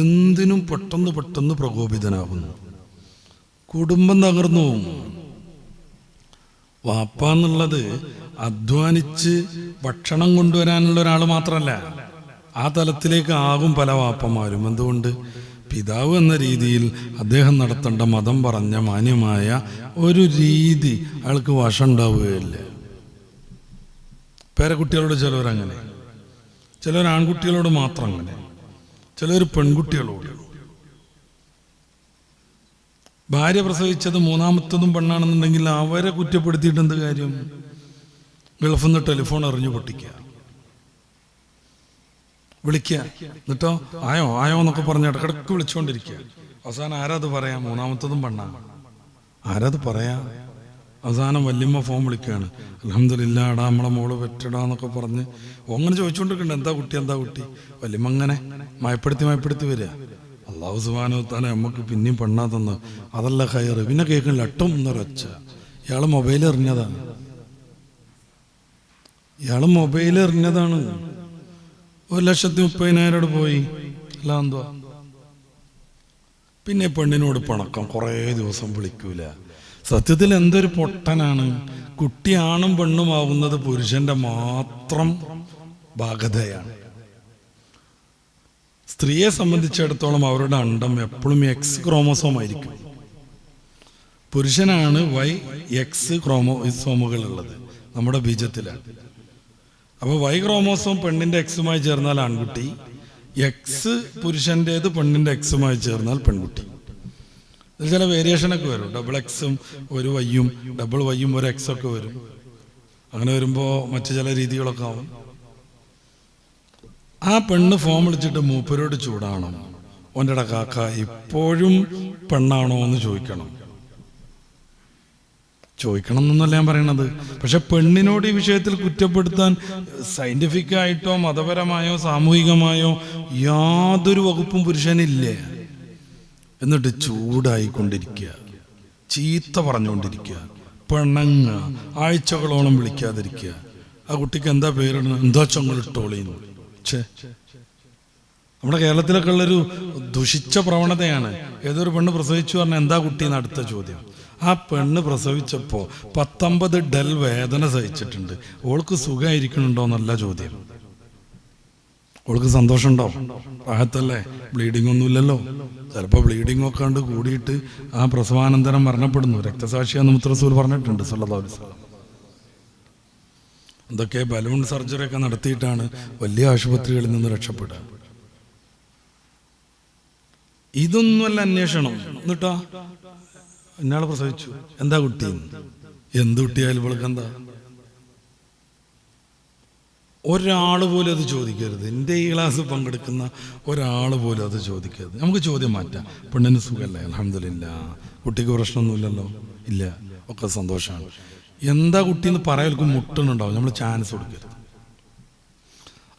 A: എന്തിനും പെട്ടെന്ന് പെട്ടെന്ന് പ്രകോപിതനാകുന്നു, കുടുംബം തകർന്നു. വാപ്പ എന്നുള്ളത് അധ്വാനിച്ച് ഭക്ഷണം കൊണ്ടുവരാനുള്ള ഒരാൾ മാത്രമല്ല, ആ തലത്തിലേക്ക് ആകും പല വാപ്പമാരും. എന്തുകൊണ്ട്? പിതാവ് എന്ന രീതിയിൽ അദ്ദേഹം നടത്തേണ്ട മതം പറഞ്ഞ മാന്യമായ ഒരു രീതി അയാൾക്ക് വശം ഉണ്ടാവുകയില്ല. പേരക്കുട്ടികളോട് ചിലവരങ്ങനെ, ചിലർ ആൺകുട്ടികളോട് മാത്രം അങ്ങനെ, ചിലർ പെൺകുട്ടികളോട്. ഭാര്യ പ്രസവിച്ചത് മൂന്നാമത്തതും പെണ്ണാണെന്നുണ്ടെങ്കിൽ അവരെ കുറ്റപ്പെടുത്തിയിട്ട് എന്ത് കാര്യം? ഗൾഫിൽ നിന്ന് ടെലിഫോൺ എറിഞ്ഞു പൊട്ടിക്കുക, വിളിക്കുക, എന്നിട്ടോ ആയോ ആയോ എന്നൊക്കെ പറഞ്ഞ് ഇടക്കിടക്ക് വിളിച്ചുകൊണ്ടിരിക്കുക. അവസാനം ആരാത് പറയാ? മൂന്നാമത്തതും പെണ്ണാണ്. ആരാത് പറയാ? അവസാനം വല്യമ്മ ഫോൺ വിളിക്കുകയാണ്, അൽഹംദുലില്ലാ എടാ നമ്മളെ മോള് പെറ്റിടാന്നൊക്കെ പറഞ്ഞ് അങ്ങനെ ചോദിച്ചുകൊണ്ടിരിക്കണ്ട, എന്താ കുട്ടി എന്താ കുട്ടി. വല്യമ്മ അങ്ങനെ മയപ്പെടുത്തി വരിക. അള്ളാഹു സുബ്ഹാനഹു വ തആല നമുക്ക് പിന്നെയും പെണ്ണാ തന്നു, അതല്ല ഖൈറ്. പിന്നെ കേൾക്കണില്ല അട്ടും എന്നൊരൊച്ച. ഇയാൾ മൊബൈൽ എറിഞ്ഞതാണ്, ഇയാൾ മൊബൈൽ എറിഞ്ഞതാണ്. 1,30,000 പോയി. അല്ല എന്തുവാ? പിന്നെ പെണ്ണിനോട് പണക്കം, കുറേ ദിവസം വിളിക്കൂല. സത്യത്തിൽ എന്തൊരു പൊട്ടനാണ്. കുട്ടി ആണും പെണ്ണും ആവുന്നത് പുരുഷന്റെ മാത്രം ബാധ്യതയാണ്. സ്ത്രീയെ സംബന്ധിച്ചിടത്തോളം അവരുടെ അണ്ടം എപ്പോഴും X ക്രോമോസോം ആയിരിക്കും. പുരുഷനാണ് YX ക്രോമോസോമുകൾ ഉള്ളത് നമ്മുടെ ബീജത്തിലാണ്. അപ്പോൾ Y ക്രോമോസോം പെണ്ണിന്റെ Xുമായി ചേർന്നാൽ ആൺകുട്ടി, X പുരുഷൻ്റേത് പെണ്ണിന്റെ Xുമായി ചേർന്നാൽ പെൺകുട്ടി. ഇതിൽ ചില വേരിയേഷനൊക്കെ വരും, ഡബിൾ Xും ഒരു Yയും ഡബിൾ Yയും ഒരു X ഒക്കെ വരും. അങ്ങനെ വരുമ്പോൾ മറ്റു ചില രീതികളൊക്കെ ആവും. ആ പെണ്ണ് ഫോൺ വിളിച്ചിട്ട് മൂപ്പരോട് ചൂടാണോ, ഓൻ്റെ കാക്ക ഇപ്പോഴും പെണ്ണാണോ എന്ന് ചോദിക്കണം എന്നല്ല ഞാൻ പറയണത്. പക്ഷെ പെണ്ണിനോട് ഈ വിഷയത്തിൽ കുറ്റപ്പെടുത്താൻ സയന്റിഫിക്കായിട്ടോ മതപരമായോ സാമൂഹികമായോ യാതൊരു വകുപ്പും പുരുഷനില്ലേ. എന്നിട്ട് ചൂടായിക്കൊണ്ടിരിക്കുക, ചീത്ത പറഞ്ഞുകൊണ്ടിരിക്കുക, പിണങ്ങുക, ആഴ്ചകളോളം വിളിക്കാതിരിക്കുക. ആ കുട്ടിക്ക് എന്താ പേരിടുന്നത്? എന്താ ചൊങ്ങളിട്ടോളിന്ന്. നമ്മുടെ കേരളത്തിലൊക്കെ ഉള്ളൊരു ദുഷിച്ച പ്രവണതയാണ്. ഏതൊരു പെണ്ണ് പ്രസവിച്ചു പറഞ്ഞാൽ എന്താ കുട്ടിയെന്ന് അടുത്ത ചോദ്യം. ആ പെണ്ണ് പ്രസവിച്ചപ്പോൾ 19 ഡെൽ വേദന സഹിച്ചിട്ടുണ്ട്, ഓൾക്ക് സുഖമായിരിക്കണുണ്ടോ എന്നല്ല ചോദ്യം. ഓൾക്ക് സന്തോഷമുണ്ടോ? പ്രായത്തല്ലേ, ബ്ലീഡിംഗ് ഒന്നുമില്ലല്ലോ. ചിലപ്പോൾ ബ്ലീഡിംഗ് ഒക്കെ കണ്ട് കൂടിയിട്ട് ആ പ്രസവാനന്തരം മരണപ്പെടുന്നു. രക്തസാക്ഷിയാന്ന് മുത്ത് റസൂൽ പറഞ്ഞിട്ടുണ്ട് സല്ലല്ലാഹു അലൈഹി വസല്ലം. എന്തൊക്കെ ബലൂൺ സർജറി ഒക്കെ നടത്തിയിട്ടാണ് വലിയ ആശുപത്രികളിൽ നിന്ന് രക്ഷപ്പെടുക. ഇതൊന്നുമല്ല അന്വേഷണം. എന്നിട്ടോ ഇന്നാളെ പ്രസവിച്ചു, എന്താ കുട്ടി? എന്ത് കുട്ടിയായാലും ഇവൾക്ക് എന്താ? ഒരാൾ പോലും അത് ചോദിക്കരുത്. എൻ്റെ ഈ ക്ലാസ് പങ്കെടുക്കുന്ന ഒരാൾ പോലും അത് ചോദിക്കരുത്. നമുക്ക് ചോദ്യം മാറ്റാം. പെണ്ണിന് സുഖമല്ലേ? അൽഹംദുലില്ലാ. കുട്ടിക്ക് പ്രശ്നമൊന്നുമില്ലല്ലോ? ഇല്ല, ഒക്കെ സന്തോഷമാണ്. എന്താ കുട്ടിയെന്ന് പറയൽക്ക് മുട്ടുന്നുണ്ടാവും. നമ്മൾ ചാൻസ് കൊടുക്കരുത്.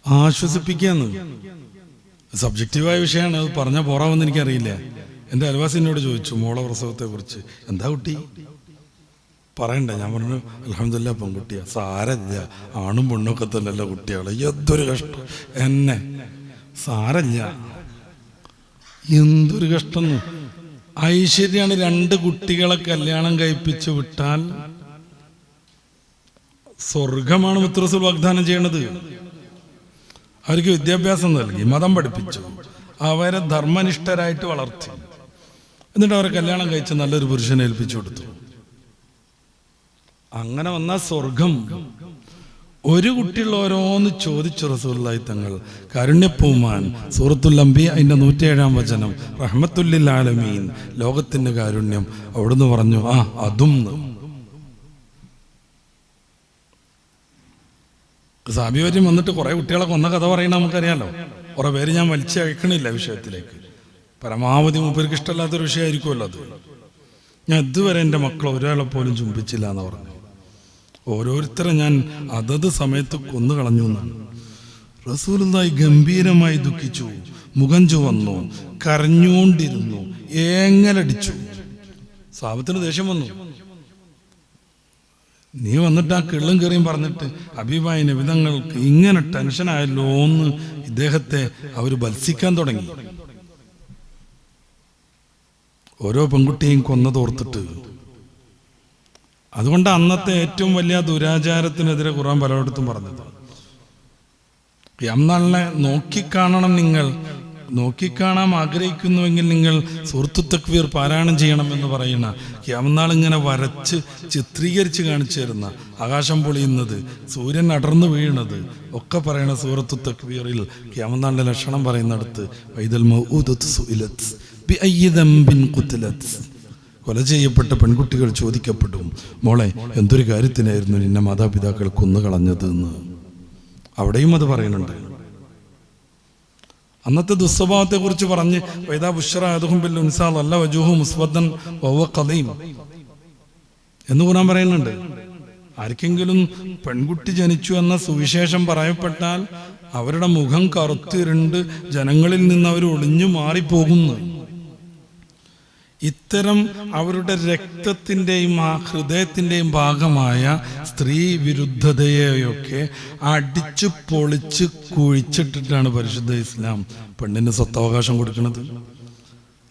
A: ആശ്വസിപ്പിക്കാന്ന് സബ്ജക്റ്റീവായ വിഷയമാണ്, അത് പറഞ്ഞാൽ പോറാവെന്ന് എനിക്കറിയില്ല. എൻ്റെ അയൽവാസിനോട് ചോദിച്ചു മോളെ പ്രസവത്തെ കുറിച്ച്, എന്താ കുട്ടി പറയണ്ടേ? ഞാൻ പറഞ്ഞു അൽഹംദുലില്ലാ പെൺകുട്ടിയാ. സാരല്ല, ആണും പെണ്ണൊക്കെ തന്നെയല്ല കുട്ടികളെ. എന്തൊരു കഷ്ടം എന്നെ. സാരല്ല, എന്തൊരു കഷ്ടം. ഐശ്വര്യാണ് 2 കുട്ടികളെ കല്യാണം കഴിപ്പിച്ച് വിട്ടാൽ സ്വർഗമാണ് മുത്ത് റസൂൽ വാഗ്ദാനം ചെയ്യണത്. അവർക്ക് വിദ്യാഭ്യാസം നൽകി, മതം പഠിപ്പിച്ചു, അവരെ ധർമ്മനിഷ്ഠരായിട്ട് വളർത്തി, എന്നിട്ട് അവരെ കല്യാണം കഴിച്ച് നല്ലൊരു പുരുഷനെ ഏൽപ്പിച്ചു കൊടുത്തു. അങ്ങനെ വന്ന സ്വർഗം ഒരു കുട്ടിയുള്ള ഓരോന്ന് ചോദിച്ചു റസൂലുള്ളാഹി തങ്ങൾ. കാരുണ്യപ്പൂമാൻ, സൂറത്തുൽ അംബിയ അതിൻ്റെ 107-ാം വചനം, റഹ്മത്തുല്ലിൽ ആലമീൻ, ലോകത്തിൻ്റെ കാരുണ്യം. അവിടുന്ന് പറഞ്ഞു അതും. സാബിവര്യം വന്നിട്ട് കുറേ കുട്ടികളെ കൊന്ന കഥ പറയണ നമുക്കറിയാലോ. കുറേ പേര് ഞാൻ വലിച്ചയക്കണില്ല വിഷയത്തിലേക്ക്. പരമാവധി മൂപ്പർക്ക് ഇഷ്ടമല്ലാത്തൊരു വിഷയമായിരിക്കുമല്ലോ അത്. ഞാൻ ഇതുവരെ എൻ്റെ മക്കളെ ഒരാളെ പോലും ചുംബിച്ചില്ല എന്ന് പറഞ്ഞു. ഓരോരുത്തരെ ഞാൻ അതത് സമയത്ത് കൊന്നു കളഞ്ഞു എന്നാണ്. റസൂലുള്ളാഹി ഗംഭീരമായി ദുഃഖിച്ചു, മുഖം ചുവന്നു, കരഞ്ഞുകൊണ്ടിരുന്നു, ഏങ്ങലടിച്ചു. സാബത്തിന് ദേഷ്യം വന്നു. നീ വന്നിട്ട് ആ കിള്ളും കയറിയും പറഞ്ഞിട്ട് ഹബീബായ നബി തങ്ങൾക്ക് ഇങ്ങനെ ടെൻഷനായല്ലോ എന്ന് ഇദ്ദേഹത്തെ അവർ ഭത്സിക്കാൻ തുടങ്ങി. ഓരോ പെൺകുട്ടിയെയും കൊന്നതോർത്തിട്ട്. അതുകൊണ്ട് അന്നത്തെ ഏറ്റവും വലിയ ദുരാചാരത്തിനെതിരെ ഖുർആൻ പലയിടത്തും പറഞ്ഞത്. ഖിയാമത്ത് നോക്കിക്കാണണം. നിങ്ങൾ നോക്കിക്കാണാൻ ആഗ്രഹിക്കുന്നുവെങ്കിൽ നിങ്ങൾ സൂറത്തു തക്വീർ പാരായണം ചെയ്യണമെന്ന് പറയുന്ന, ഖിയാമത്ത് ഇങ്ങനെ വരച്ച് ചിത്രീകരിച്ച് കാണിച്ചു തരുന്ന, ആകാശം പൊളിയുന്നത്, സൂര്യൻ അടർന്നു വീഴുന്നത് ഒക്കെ പറയണ സൂറത്തു തക്വീറിൽ ഖിയാമത്ത് ലക്ഷണം പറയുന്നിടത്ത് വൈദൽ മൗഊദത്തു സുഇലത് ബിഅയ്യി ദംബിൻ ഖുതിലത്, കൊല ചെയ്യപ്പെട്ട പെൺകുട്ടികൾ ചോദിക്കപ്പെടും, മോളെ എന്തൊരു കാര്യത്തിനായിരുന്നു നിന്നെ മാതാപിതാക്കൾ കൊന്നുകളഞ്ഞത് എന്ന്. അവിടെയും അത് പറയുന്നുണ്ട്. അന്നത്തെ ദുസ്വഭാവത്തെ കുറിച്ച് പറഞ്ഞ് വൈദാ ബുശ്റ അഹദുഹും ബിൽ ഉൻസാ ളല്ല വജൂഹു മുസ്വദ്ദൻ വഹുവ ഖദീം എന്ന് ഖുർആൻ പറയുന്നുണ്ട്. ആർക്കെങ്കിലും പെൺകുട്ടി ജനിച്ചു എന്ന സുവിശേഷം പറയപ്പെട്ടാൽ അവരുടെ മുഖം കറുത്തിരുണ്ട് ജനങ്ങളിൽ നിന്ന് അവർ ഒളിഞ്ഞു മാറിപ്പോകുന്നു. ഇത്തരം അവരുടെ രക്തത്തിൻ്റെയും ആ ഹൃദയത്തിൻ്റെയും ഭാഗമായ സ്ത്രീ വിരുദ്ധതയെയൊക്കെ അടിച്ചു പൊളിച്ച് കുഴിച്ചിട്ടിട്ടാണ് പരിശുദ്ധ ഇസ്ലാം പെണ്ണിന് സ്വത്തവകാശം കൊടുക്കുന്നത്.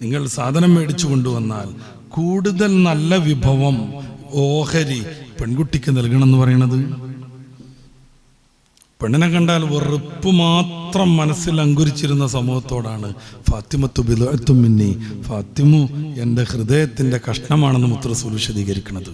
A: നിങ്ങൾ സാധനം മേടിച്ചു കൊണ്ടുവന്നാൽ കൂടുതൽ നല്ല വിഭവം, ഓഹരി പെൺകുട്ടിക്ക് നൽകണമെന്ന് പറയണത്. പെണ്ണിനെ കണ്ടാൽ വെറുപ്പ് മാത്രം മനസ്സിൽ അങ്കുരിച്ചിരുന്ന സമൂഹത്തോടാണ് ഫാത്തിമത്തു ബിദ്അത്തും മിന്നി, ഫാത്തിമു എൻ്റെ ഹൃദയത്തിൻ്റെ കഷ്ണമാണെന്ന് മുത്തറസൂൽ വിശദീകരിക്കുന്നത്.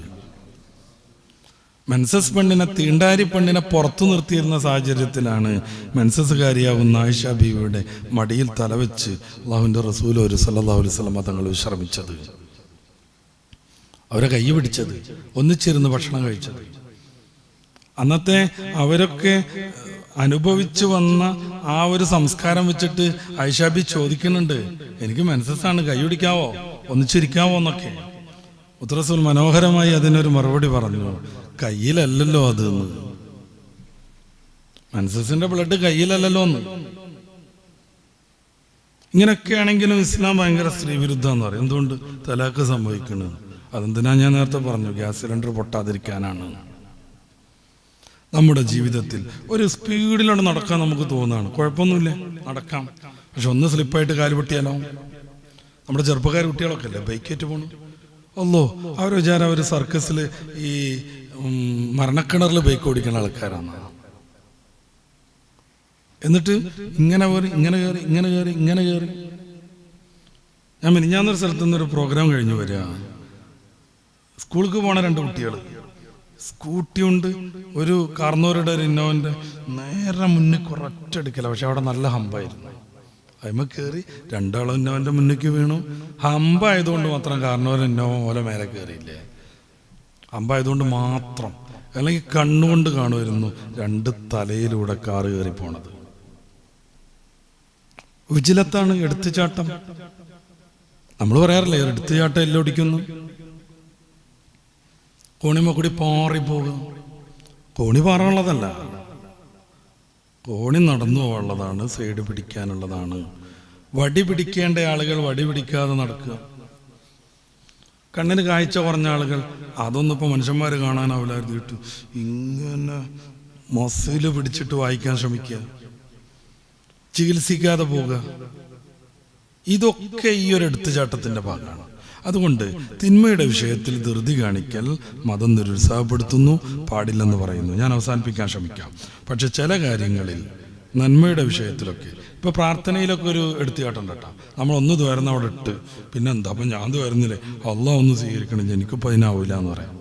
A: മെൻസസ് പെണ്ണിനെ, തീണ്ടാരി പെണ്ണിനെ പുറത്തു നിർത്തിയിരുന്ന സാഹചര്യത്തിലാണ് മെൻസസുകാരിയാവുന്ന ആയിഷ ബീവിയുടെ മടിയിൽ തലവെച്ച് അല്ലാഹുവിൻ്റെ റസൂൽ സല്ലല്ലാഹു അലൈഹി വസല്ലം തങ്ങൾ വിശ്രമിച്ചത്, അവരെ കൈ പിടിച്ചത്, ഒന്നിച്ചിരുന്ന് ഭക്ഷണം കഴിച്ചത്. അന്നത്തെ അവരൊക്കെ അനുഭവിച്ചു വന്ന ആ ഒരു സംസ്കാരം വെച്ചിട്ട് ആയിഷാബി ചോദിക്കുന്നുണ്ട്, എനിക്ക് മെൻസസാണ്, കൈ പിടിക്കാവോ, ഒന്നിച്ചിരിക്കാവോ എന്നൊക്കെ. മുത്തറസൂൽ മനോഹരമായി അതിനൊരു മറുപടി പറഞ്ഞു, കയ്യിലല്ലല്ലോ അത് എന്ന്. മെൻസസിന്റെ ബ്ലഡ് കയ്യിലല്ലല്ലോ എന്ന്. ഇങ്ങനെയൊക്കെയാണെങ്കിലും ഇസ്ലാം ഭയങ്കര സ്ത്രീ വിരുദ്ധം എന്ന് പറയും. എന്തുകൊണ്ട്? തലാഖ് സംഭവിക്കുന്നത്. അതെന്തിനാ ഞാൻ നേരത്തെ പറഞ്ഞു, ഗ്യാസ് സിലിണ്ടർ പൊട്ടാതിരിക്കാനാണ്. നമ്മുടെ ജീവിതത്തിൽ ഒരു സ്പീഡിലാണ് നടക്കാൻ നമുക്ക് തോന്നുകയാണ്, കുഴപ്പമൊന്നുമില്ല, നടക്കാം. പക്ഷെ ഒന്ന് സ്ലിപ്പായിട്ട് കാല് പൊട്ടിയാലോ? നമ്മുടെ ചെറുപ്പക്കാർ കുട്ടികളൊക്കെ അല്ലേ ബൈക്കേറ്റ് പോകണം. അല്ലോ അവർ വിചാരം അവർ സർക്കസിൽ ഈ മരണക്കിണറിൽ ബൈക്ക് ഓടിക്കുന്ന ആൾക്കാരാണ്. എന്നിട്ട് ഇങ്ങനെ കയറി ഇങ്ങനെ കയറി ഇങ്ങനെ കയറി ഇങ്ങനെ കയറി. ഞാൻ മിനിഞ്ഞാന്നൊരു സ്ഥലത്തു നിന്നൊരു പ്രോഗ്രാം കഴിഞ്ഞു വരിക. സ്കൂൾക്ക് പോണ 2 കുട്ടികൾ, സ്കൂട്ടി ഉണ്ട്, ഒരു കാർന്നോരുടെ ഒരു ഇന്നോവൻ്റെ നേരെ മുന്നിൽ കുറച്ചെടുക്കില്ല, പക്ഷെ അവിടെ നല്ല ഹമ്പായിരുന്നു. അതിമ കയറി 2 ഇന്നോവൻ്റെ മുന്നിലേക്ക് വീണു. ഹമ്പായതുകൊണ്ട് മാത്രം കാർന്നോര ഇന്നോവ പോലെ മേലെ കയറിയില്ലേ, ഹമ്പായതുകൊണ്ട് മാത്രം. അല്ലെങ്കിൽ കണ്ണുകൊണ്ട് കാണുമായിരുന്നു 2 തലയിലൂടെ കാറ് കയറി പോണത്. വിജിലത്താണ് എടുത്തുചാട്ടം. നമ്മൾ പറയാറില്ലേ എടുത്തുചാട്ടം എല്ലാം ഓടിക്കുന്നു. കോണിമ കൂടി പാറിപ്പോകുക. കോണി പാറാനുള്ളതല്ല, കോണി നടന്നു പോകാനുള്ളതാണ്, സൈഡ് പിടിക്കാനുള്ളതാണ്. വടി പിടിക്കേണ്ട ആളുകൾ വടി പിടിക്കാതെ നടക്കുക. കണ്ണിന് കാഴ്ച കുറഞ്ഞ ആളുകൾ അതൊന്നും ഇപ്പോൾ മനുഷ്യന്മാർ കാണാനാവില്ലായിരുന്നിട്ട് ഇങ്ങനെ മസില് പിടിച്ചിട്ട് വായിക്കാൻ ശ്രമിക്കുക, ചികിത്സിക്കാതെ പോവുക. ഇതൊക്കെ ഈ ഒരു എടുത്തുചാട്ടത്തിൻ്റെ ഭാഗമാണ്. അതുകൊണ്ട് തിന്മയുടെ വിഷയത്തിൽ ധൃതി കാണിക്കൽ മതം നിരുത്സാഹപ്പെടുത്തുന്നു, പാടില്ലെന്ന് പറയുന്നു. ഞാൻ അവസാനിപ്പിക്കാൻ ശ്രമിക്കാം. പക്ഷെ ചില കാര്യങ്ങളിൽ നന്മയുടെ വിഷയത്തിലൊക്കെ, ഇപ്പോൾ പ്രാർത്ഥനയിലൊക്കെ ഒരു എടുത്തുചാട്ടം കേട്ടോ. നമ്മളൊന്ന് തുറന്ന് അവിടെ ഇട്ട് പിന്നെന്താ, അപ്പം ഞാൻ തുറന്നില്ലേ, അള്ളാഹ് ഒന്ന് സ്വീകരിക്കണില്ല, എനിക്കിപ്പോൾ അതിനാവില്ല എന്ന് പറയാം.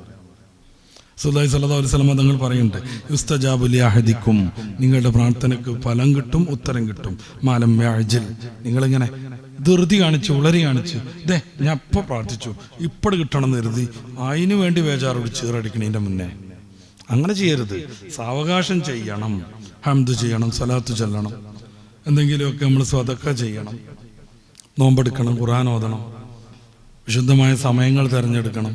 A: റസൂലുള്ളാഹി സ്വല്ലല്ലാഹു അലൈഹി വസല്ലം തങ്ങൾ പറയുന്നുണ്ട്, യുസ്തജാബു ലി അഹദിക്കും, നിങ്ങളുടെ പ്രാർത്ഥനയ്ക്ക് ഫലം കിട്ടും, ഉത്തരം കിട്ടും. മാലം യഅ്ജിൽ, നിങ്ങളിങ്ങനെ ധൃതി കാണിച്ച് ഉളരി കാണിച്ച് ഞാൻ ഇപ്പം പ്രാർത്ഥിച്ചു ഇപ്പോഴും കിട്ടണം എന്ന് കരുതി അതിനു വേണ്ടി വേജാറോട് ചീറടിക്കണതിൻ്റെ മുന്നേ അങ്ങനെ ചെയ്യരുത്. സാവകാശം ചെയ്യണം, ഹംദ് ചെയ്യണം, സലാത്ത് ചൊല്ലണം, എന്തെങ്കിലുമൊക്കെ നമ്മൾ സ്വതക്ക ചെയ്യണം, നോമ്പെടുക്കണം, ഖുർആൻ ഓതണം, വിശുദ്ധമായ സമയങ്ങൾ തിരഞ്ഞെടുക്കണം.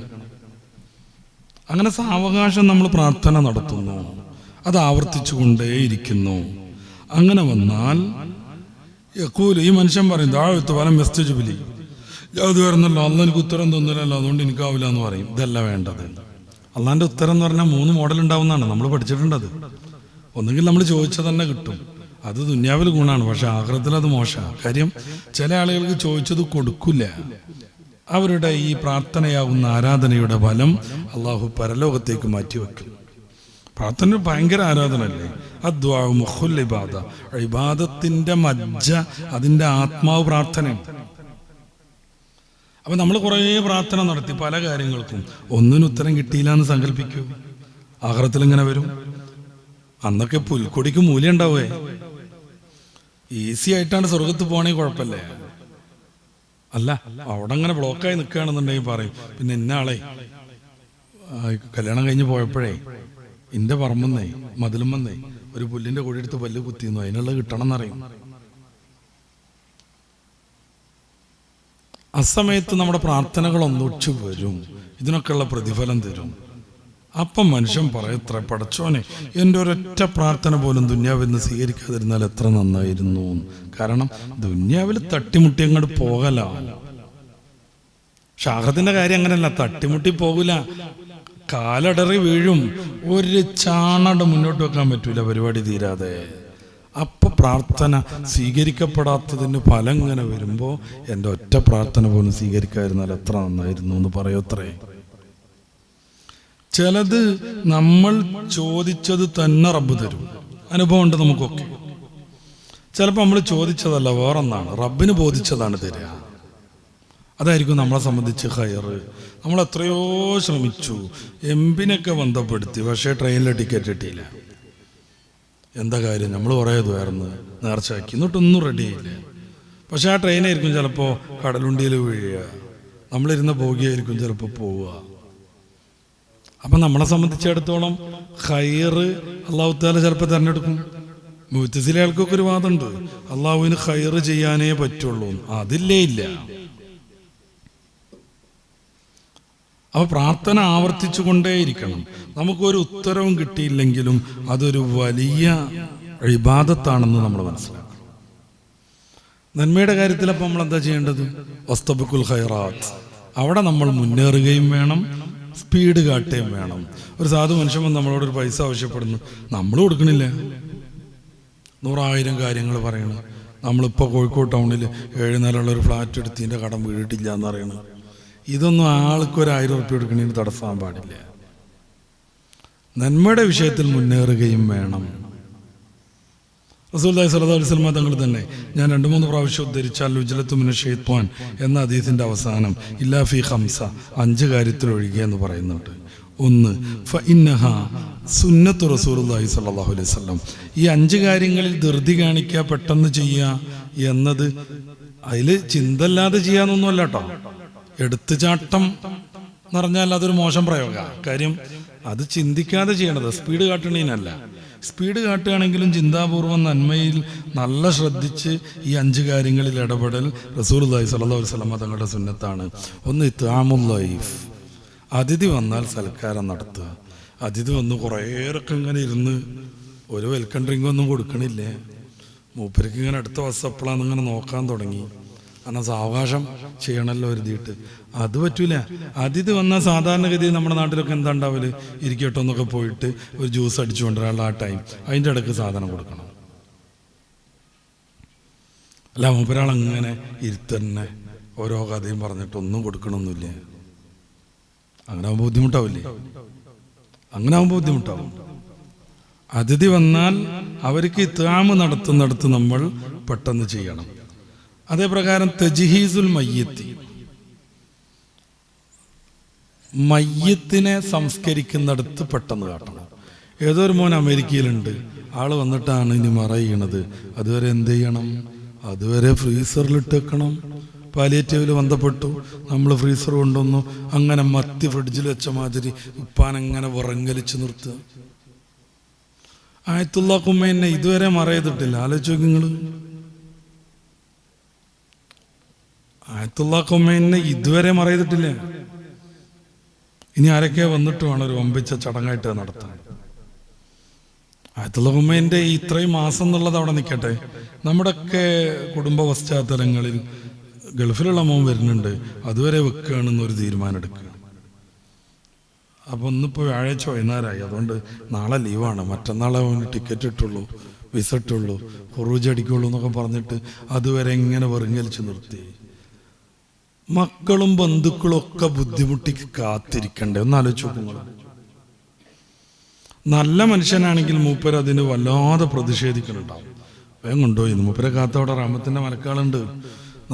A: അങ്ങനെ സാവകാശം നമ്മൾ പ്രാർത്ഥന നടത്തുന്നു, അത് ആവർത്തിച്ചു കൊണ്ടേയിരിക്കുന്നു. അങ്ങനെ വന്നാൽ ഈ മനുഷ്യൻ പറയും, താഴത്ത് ഫലം വെസ്റ്റജുബിലി, അത് വരുന്നല്ലോ, അള്ളാഹ് എനിക്ക് ഉത്തരം തന്നില്ലല്ലോ, അതുകൊണ്ട് എനിക്കാവില്ല എന്ന് പറയും. ഇതല്ല വേണ്ടത്. അള്ളാഹിൻ്റെ ഉത്തരം എന്ന് പറഞ്ഞാൽ 3 മോഡൽ ഉണ്ടാവുന്നതാണ് നമ്മൾ പഠിച്ചിട്ടുണ്ടത്. ഒന്നുകിൽ നമ്മൾ ചോദിച്ചാൽ തന്നെ കിട്ടും, അത് ദുന്യാവിൽ ഗുണമാണ്. പക്ഷെ ആഖിറത്തിൽ അത് മോശമാണ്. കാര്യം ചില ആളുകൾക്ക് ചോദിച്ചത് കൊടുക്കില്ല. അവരുടെ ഈ പ്രാർത്ഥനയാകുന്ന ആരാധനയുടെ ഫലം അള്ളാഹു പരലോകത്തേക്ക് മാറ്റിവെക്കും. പ്രാർത്ഥന ഭയങ്കര ആരാധനയല്ലേ? അദ്വാ മുഖുൽ ഇബാദ, ഇബാദത്തിന്റെ മജ്ജ, അതിന്റെ ആത്മാവ് പ്രാർത്ഥനയാണ്. അപ്പൊ നമ്മൾ കുറേ പ്രാർത്ഥന നടത്തി പല കാര്യങ്ങൾക്കും, ഒന്നിനും ഉത്തരം കിട്ടിയില്ല എന്ന് സങ്കല്പിക്കൂ. ആഖിറത്തിൽ ഇങ്ങനെ വരും. അന്നൊക്കെ പുൽക്കൊടിക്ക് മൂല്യം ഉണ്ടാവേ. ഈസി ആയിട്ടാണ് സ്വർഗത്ത് പോകണേ കുഴപ്പമില്ലേ? അല്ല, അവിടെ അങ്ങനെ ബ്ലോക്കായി നിൽക്കുകയാണെന്നുണ്ടെങ്കിൽ പറയും, പിന്നെ ഇന്ന ആളെ കല്യാണം കഴിഞ്ഞ് പോയപ്പോഴേ എൻ്റെ പറമ്പെന്നേ മതിലും വന്നേ ഒരു പുല്ലിൻ്റെ കൂടെ പല്ല് കുത്തിയിരുന്നു, അതിനുള്ളത് കിട്ടണം എന്നറിയും. അസമയത്ത് നമ്മുടെ പ്രാർത്ഥനകൾ ഒന്നൊച്ചു വരും, ഇതിനൊക്കെയുള്ള പ്രതിഫലം തരും. അപ്പം മനുഷ്യൻ പറയത്ര, പടച്ചോനെ എൻ്റെ ഒരൊറ്റ പ്രാർത്ഥന പോലും ദുന്യാവിൽ നിന്ന് സ്വീകരിക്കാതിരുന്നാൽ എത്ര നന്നായിരുന്നു. കാരണം ദുന്യാവിൽ തട്ടിമുട്ടി അങ്ങോട്ട് പോകലാണ്. ഷാഹത്തിന്റെ കാര്യം അങ്ങനെയല്ല, തട്ടിമുട്ടി പോകില്ല, കാലടറി വീഴും, ഒരു ചാണട് മുന്നോട്ട് വെക്കാൻ പറ്റൂല പരിപാടി തീരാതെ. അപ്പൊ പ്രാർത്ഥന സ്വീകരിക്കപ്പെടാത്തതിന് ഫലം ഇങ്ങനെ വരുമ്പോൾ എൻ്റെ ഒറ്റ പ്രാർത്ഥന പോലും സ്വീകരിക്കാതിരുന്നാൽ എത്ര നന്നായിരുന്നു എന്ന് പറയോത്രേ. ചിലത് നമ്മൾ ചോദിച്ചത് തന്നെ റബ്ബ് തരും. അനുഭവം ഉണ്ട് നമുക്കൊക്കെ. ചിലപ്പോൾ നമ്മൾ ചോദിച്ചതല്ല, വേറൊന്നാണ്, റബ്ബിന് ബോധിച്ചതാണ് തരിക. അതായിരിക്കും നമ്മളെ സംബന്ധിച്ച് ഖൈർ. നമ്മൾ എത്രയോ ശ്രമിച്ചു, എംപിനൊക്കെ ബന്ധപ്പെടുത്തി, പക്ഷേ ട്രെയിനിലെ ടിക്കറ്റ് കിട്ടിയില്ല. എന്താ കാര്യം? നമ്മൾ കുറേ ദൂരന്ന് നേർച്ചയാക്കി, എന്നിട്ടൊന്നും റെഡിയായില്ല. പക്ഷെ ആ ട്രെയിനായിരിക്കും ചിലപ്പോൾ കടലുണ്ടിയിൽ വീഴുക, നമ്മളിരുന്ന ബോഗിയായിരിക്കും ചിലപ്പോൾ പോവുക. അപ്പം നമ്മളെ സംബന്ധിച്ചിടത്തോളം ഖൈർ അള്ളാഹു തആല ചിലപ്പോൾ തിരഞ്ഞെടുക്കും. മുഅ്തസില ആൾക്കൊക്കെ ഒരു വാദമുണ്ട്, അള്ളാഹുവിന് ഖൈർ ചെയ്യാനേ പറ്റുള്ളൂ. അതില്ലേ ഇല്ല. അപ്പോൾ പ്രാർത്ഥന ആവർത്തിച്ചു കൊണ്ടേയിരിക്കണം. നമുക്കൊരു ഉത്തരവും കിട്ടിയില്ലെങ്കിലും അതൊരു വലിയ ഇബാദത്താണെന്ന് നമ്മൾ മനസ്സിലാക്കണം. നന്മയുടെ കാര്യത്തിൽ അപ്പം നമ്മൾ എന്താ ചെയ്യേണ്ടത്? വസ്തബിഖുൽ ഖൈറാത്ത്, അവിടെ നമ്മൾ മുന്നേറുകയും വേണം, സ്പീഡ് കാട്ടുകയും വേണം. ഒരു സാധു മനുഷ്യൻ നമ്മളോടൊരു പൈസ ആവശ്യപ്പെടുന്നു, നമ്മൾ കൊടുക്കണില്ല, 100,000 കാര്യങ്ങൾ പറയണം. നമ്മളിപ്പോൾ കോഴിക്കോട് ടൗണിൽ 7 നിലയുള്ള ഒരു ഫ്ലാറ്റ് എടുത്തതിൻ്റെ കടം വീടിട്ടില്ല എന്നറിയണം. ഇതൊന്നും ആൾക്കൊരു 1000 ഉറുപ്പിക എടുക്കണതിന് തടസ്സാൻ പാടില്ല. നന്മയുടെ വിഷയത്തിൽ മുന്നേറുകയും വേണം. റസൂലുള്ളാഹി സ്വല്ലല്ലാഹു അലൈഹി വസല്ലം തങ്ങൾ തന്നെ ഞാൻ 2-3 പ്രാവശ്യം ഉദ്ധരിച്ചാൽ ഉജ്ലത്തു മിന ശൈത്വാൻ എന്ന ഹദീസിന്റെ അവസാനം ഇല്ലാ ഫീ ഖംസ, 5 കാര്യത്തിൽ ഒഴികെ എന്ന് പറയുന്നുണ്ട്. 1 ഫഇന്നഹ സുന്നത്തു റസൂലുള്ളാഹി സ്വല്ലല്ലാഹു അലൈഹി വസല്ലം. ഈ 5 കാര്യങ്ങളിൽ ധൃതി കാണിക്കുക, പെട്ടെന്ന് ചെയ്യുക എന്നത് അതിൽ ചിന്തല്ലാതെ ചെയ്യാനൊന്നുമല്ല കേട്ടോ. എടുത്തുചാട്ടം എന്ന് പറഞ്ഞാൽ അതൊരു മോശം പ്രയോഗമാണ്. കാര്യം അത് ചിന്തിക്കാതെ ചെയ്യണത്, സ്പീഡ് കാട്ടണീനല്ല. സ്പീഡ് കാട്ടുകയാണെങ്കിലും ചിന്താപൂർവം നന്മയിൽ നല്ല ശ്രദ്ധിച്ച് ഈ 5 കാര്യങ്ങളിൽ ഇടപെടൽ റസൂലുള്ളാഹി സ്വല്ലല്ലാഹു അലൈഹി വസല്ലം തങ്ങളുടെ സുന്നത്താണ്. 1 ഇത്ആമുൽ ലൈഫ്, അതിഥി വന്നാൽ സൽക്കാരം നടത്തുക. അതിഥി വന്ന് കുറേയൊക്കെ ഇങ്ങനെ ഇരുന്ന് ഒരു വെൽക്കം ഡ്രിങ്ക് ഒന്നും കൊടുക്കണില്ലേ, മൂപ്പർക്ക് ഇങ്ങനെ അടുത്ത വസ്സപ്പളാന്ന് ഇങ്ങനെ നോക്കാൻ തുടങ്ങി. കാരണം സാവകാശം ചെയ്യണമല്ലോ എഴുതിയിട്ട്, അത് പറ്റൂല. അതിഥി വന്നാൽ സാധാരണഗതിയിൽ നമ്മുടെ നാട്ടിലൊക്കെ എന്താ ഉണ്ടാവല്, ഇരിക്കട്ടോ എന്നൊക്കെ പോയിട്ട് ഒരു ജ്യൂസ് അടിച്ചു കൊണ്ടുവരാനുള്ള ആ ടൈം, അതിൻ്റെ ഇടയ്ക്ക് സാധനം കൊടുക്കണം. അല്ല, മൂപ്പരാളങ്ങനെ ഇരുത്തന്നെ ഓരോ കഥയും പറഞ്ഞിട്ടൊന്നും കൊടുക്കണമൊന്നുമില്ല. അങ്ങനെ ആകുമ്പോൾ ബുദ്ധിമുട്ടാവില്ലേ? അങ്ങനെ ആകുമ്പോൾ ബുദ്ധിമുട്ടാവും. അതിഥി വന്നാൽ അവർക്ക് ഇത്ആമ് നടത്തുന്നിടത്ത് നമ്മൾ പെട്ടെന്ന് ചെയ്യണം. അതേപ്രകാരം തജ്ഹീസുൽ മയ്യിത്തി, മയ്യത്തിനെ സംസ്കരിക്കുന്നിടത്ത് പെട്ടെന്ന് കാട്ടണം. ഏതോ ഒരു മോൻ അമേരിക്കയിലുണ്ട്, ആൾ വന്നിട്ടാണ് ഇനി മറയണത്. അതുവരെ എന്ത് ചെയ്യണം? അതുവരെ ഫ്രീസറിലിട്ട് വെക്കണം. പാലിയേറ്റീവിൽ ബന്ധപ്പെട്ടു, നമ്മൾ ഫ്രീസർ കൊണ്ടുവന്നു, അങ്ങനെ മത്തി ഫ്രിഡ്ജിൽ വെച്ച മാതിരി ഉപ്പാനങ്ങനെ വിറങ്ങലിച്ച് നിർത്തുക. ആയത്തുള്ള ഖുമൈനെ ഇതുവരെ മറയതിട്ടില്ല. ആലോചിച്ച് നോക്കി നിങ്ങൾ. ആയത്തുള്ള ഖുമൈനെ ഇതുവരെ മറയതിട്ടില്ല. ഇനി ആരൊക്കെ വന്നിട്ട് വേണം ഒരു വമ്പിച്ച ചടങ്ങായിട്ട് നടത്താൻ. ആയത്തുള്ള ഖുമൈൻ്റെ ഇത്രയും മാസം എന്നുള്ളത് അവിടെ നിൽക്കട്ടെ. നമ്മുടെയൊക്കെ കുടുംബ പശ്ചാത്തലങ്ങളിൽ ഗൾഫിലുള്ള മോൻ വരുന്നുണ്ട്, അതുവരെ വെക്കുകയാണെന്നൊരു തീരുമാനം എടുക്കുക. അപ്പോൾ ഇന്നിപ്പോൾ വ്യാഴാഴ്ച വൈകുന്നേരമായി, അതുകൊണ്ട് നാളെ ലീവാണ്, മറ്റന്നാളെ അവന് ടിക്കറ്റ് ഇട്ടുള്ളൂ, വിസ ഇട്ടുള്ളൂ, ഹുറൂജ് അടിക്കുള്ളൂ എന്നൊക്കെ പറഞ്ഞിട്ട് അതുവരെ എങ്ങനെ വെറുങ്ങലിച്ച് നിർത്തി. മക്കളും ബന്ധുക്കളും ഒക്കെ ബുദ്ധിമുട്ടി കാത്തിരിക്കണ്ടേ? ഒന്ന് ആലോചിച്ച് നോക്കുക. നല്ല മനുഷ്യനാണെങ്കിൽ മൂപ്പര് അതിന് വല്ലാതെ പ്രതിഷേധിക്കുന്നുണ്ടാവും. വേഗം കൊണ്ടുപോയി മൂപ്പരെ കാത്തവിടെ റാമത്തിൻ്റെ മലക്കാളുണ്ട്.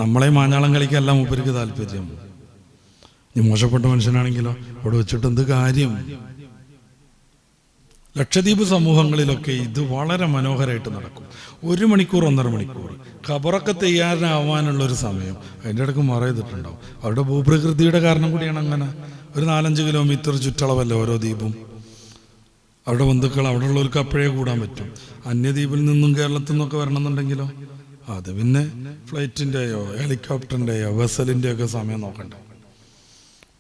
A: നമ്മളെ മാഞ്ഞാളം കളിക്കല്ല മൂപ്പർക്ക് താല്പര്യം. നീ മോശപ്പെട്ട മനുഷ്യനാണെങ്കിലോ അവിടെ വെച്ചിട്ട് എന്ത് കാര്യം? ലക്ഷദ്വീപ് സമൂഹങ്ങളിലൊക്കെ ഇത് വളരെ മനോഹരമായിട്ട് നടക്കും. 1 മണിക്കൂർ 1.5 മണിക്കൂർ ഖബറൊക്കെ തയ്യാറാവാനുള്ളൊരു സമയം അതിൻ്റെ ഇടയ്ക്ക് മറയതിട്ടുണ്ടാവും. അവരുടെ ഭൂപ്രകൃതിയുടെ കാരണം കൂടിയാണ് അങ്ങനെ. ഒരു 4-5 കിലോമീറ്റർ ചുറ്റളവല്ല ഓരോ ദ്വീപും. അവരുടെ ബന്ധുക്കൾ അവിടെ ഉള്ളവർക്ക് അപ്പോഴേ കൂടാൻ പറ്റും. അന്യദ്വീപിൽ നിന്നും കേരളത്തിൽ നിന്നൊക്കെ വരണമെന്നുണ്ടെങ്കിലോ അത് പിന്നെ ഫ്ലൈറ്റിൻ്റെയോ ഹെലികോപ്റ്ററിൻ്റെയോ വെസലിൻ്റെയോ ഒക്കെ സമയം നോക്കണ്ട,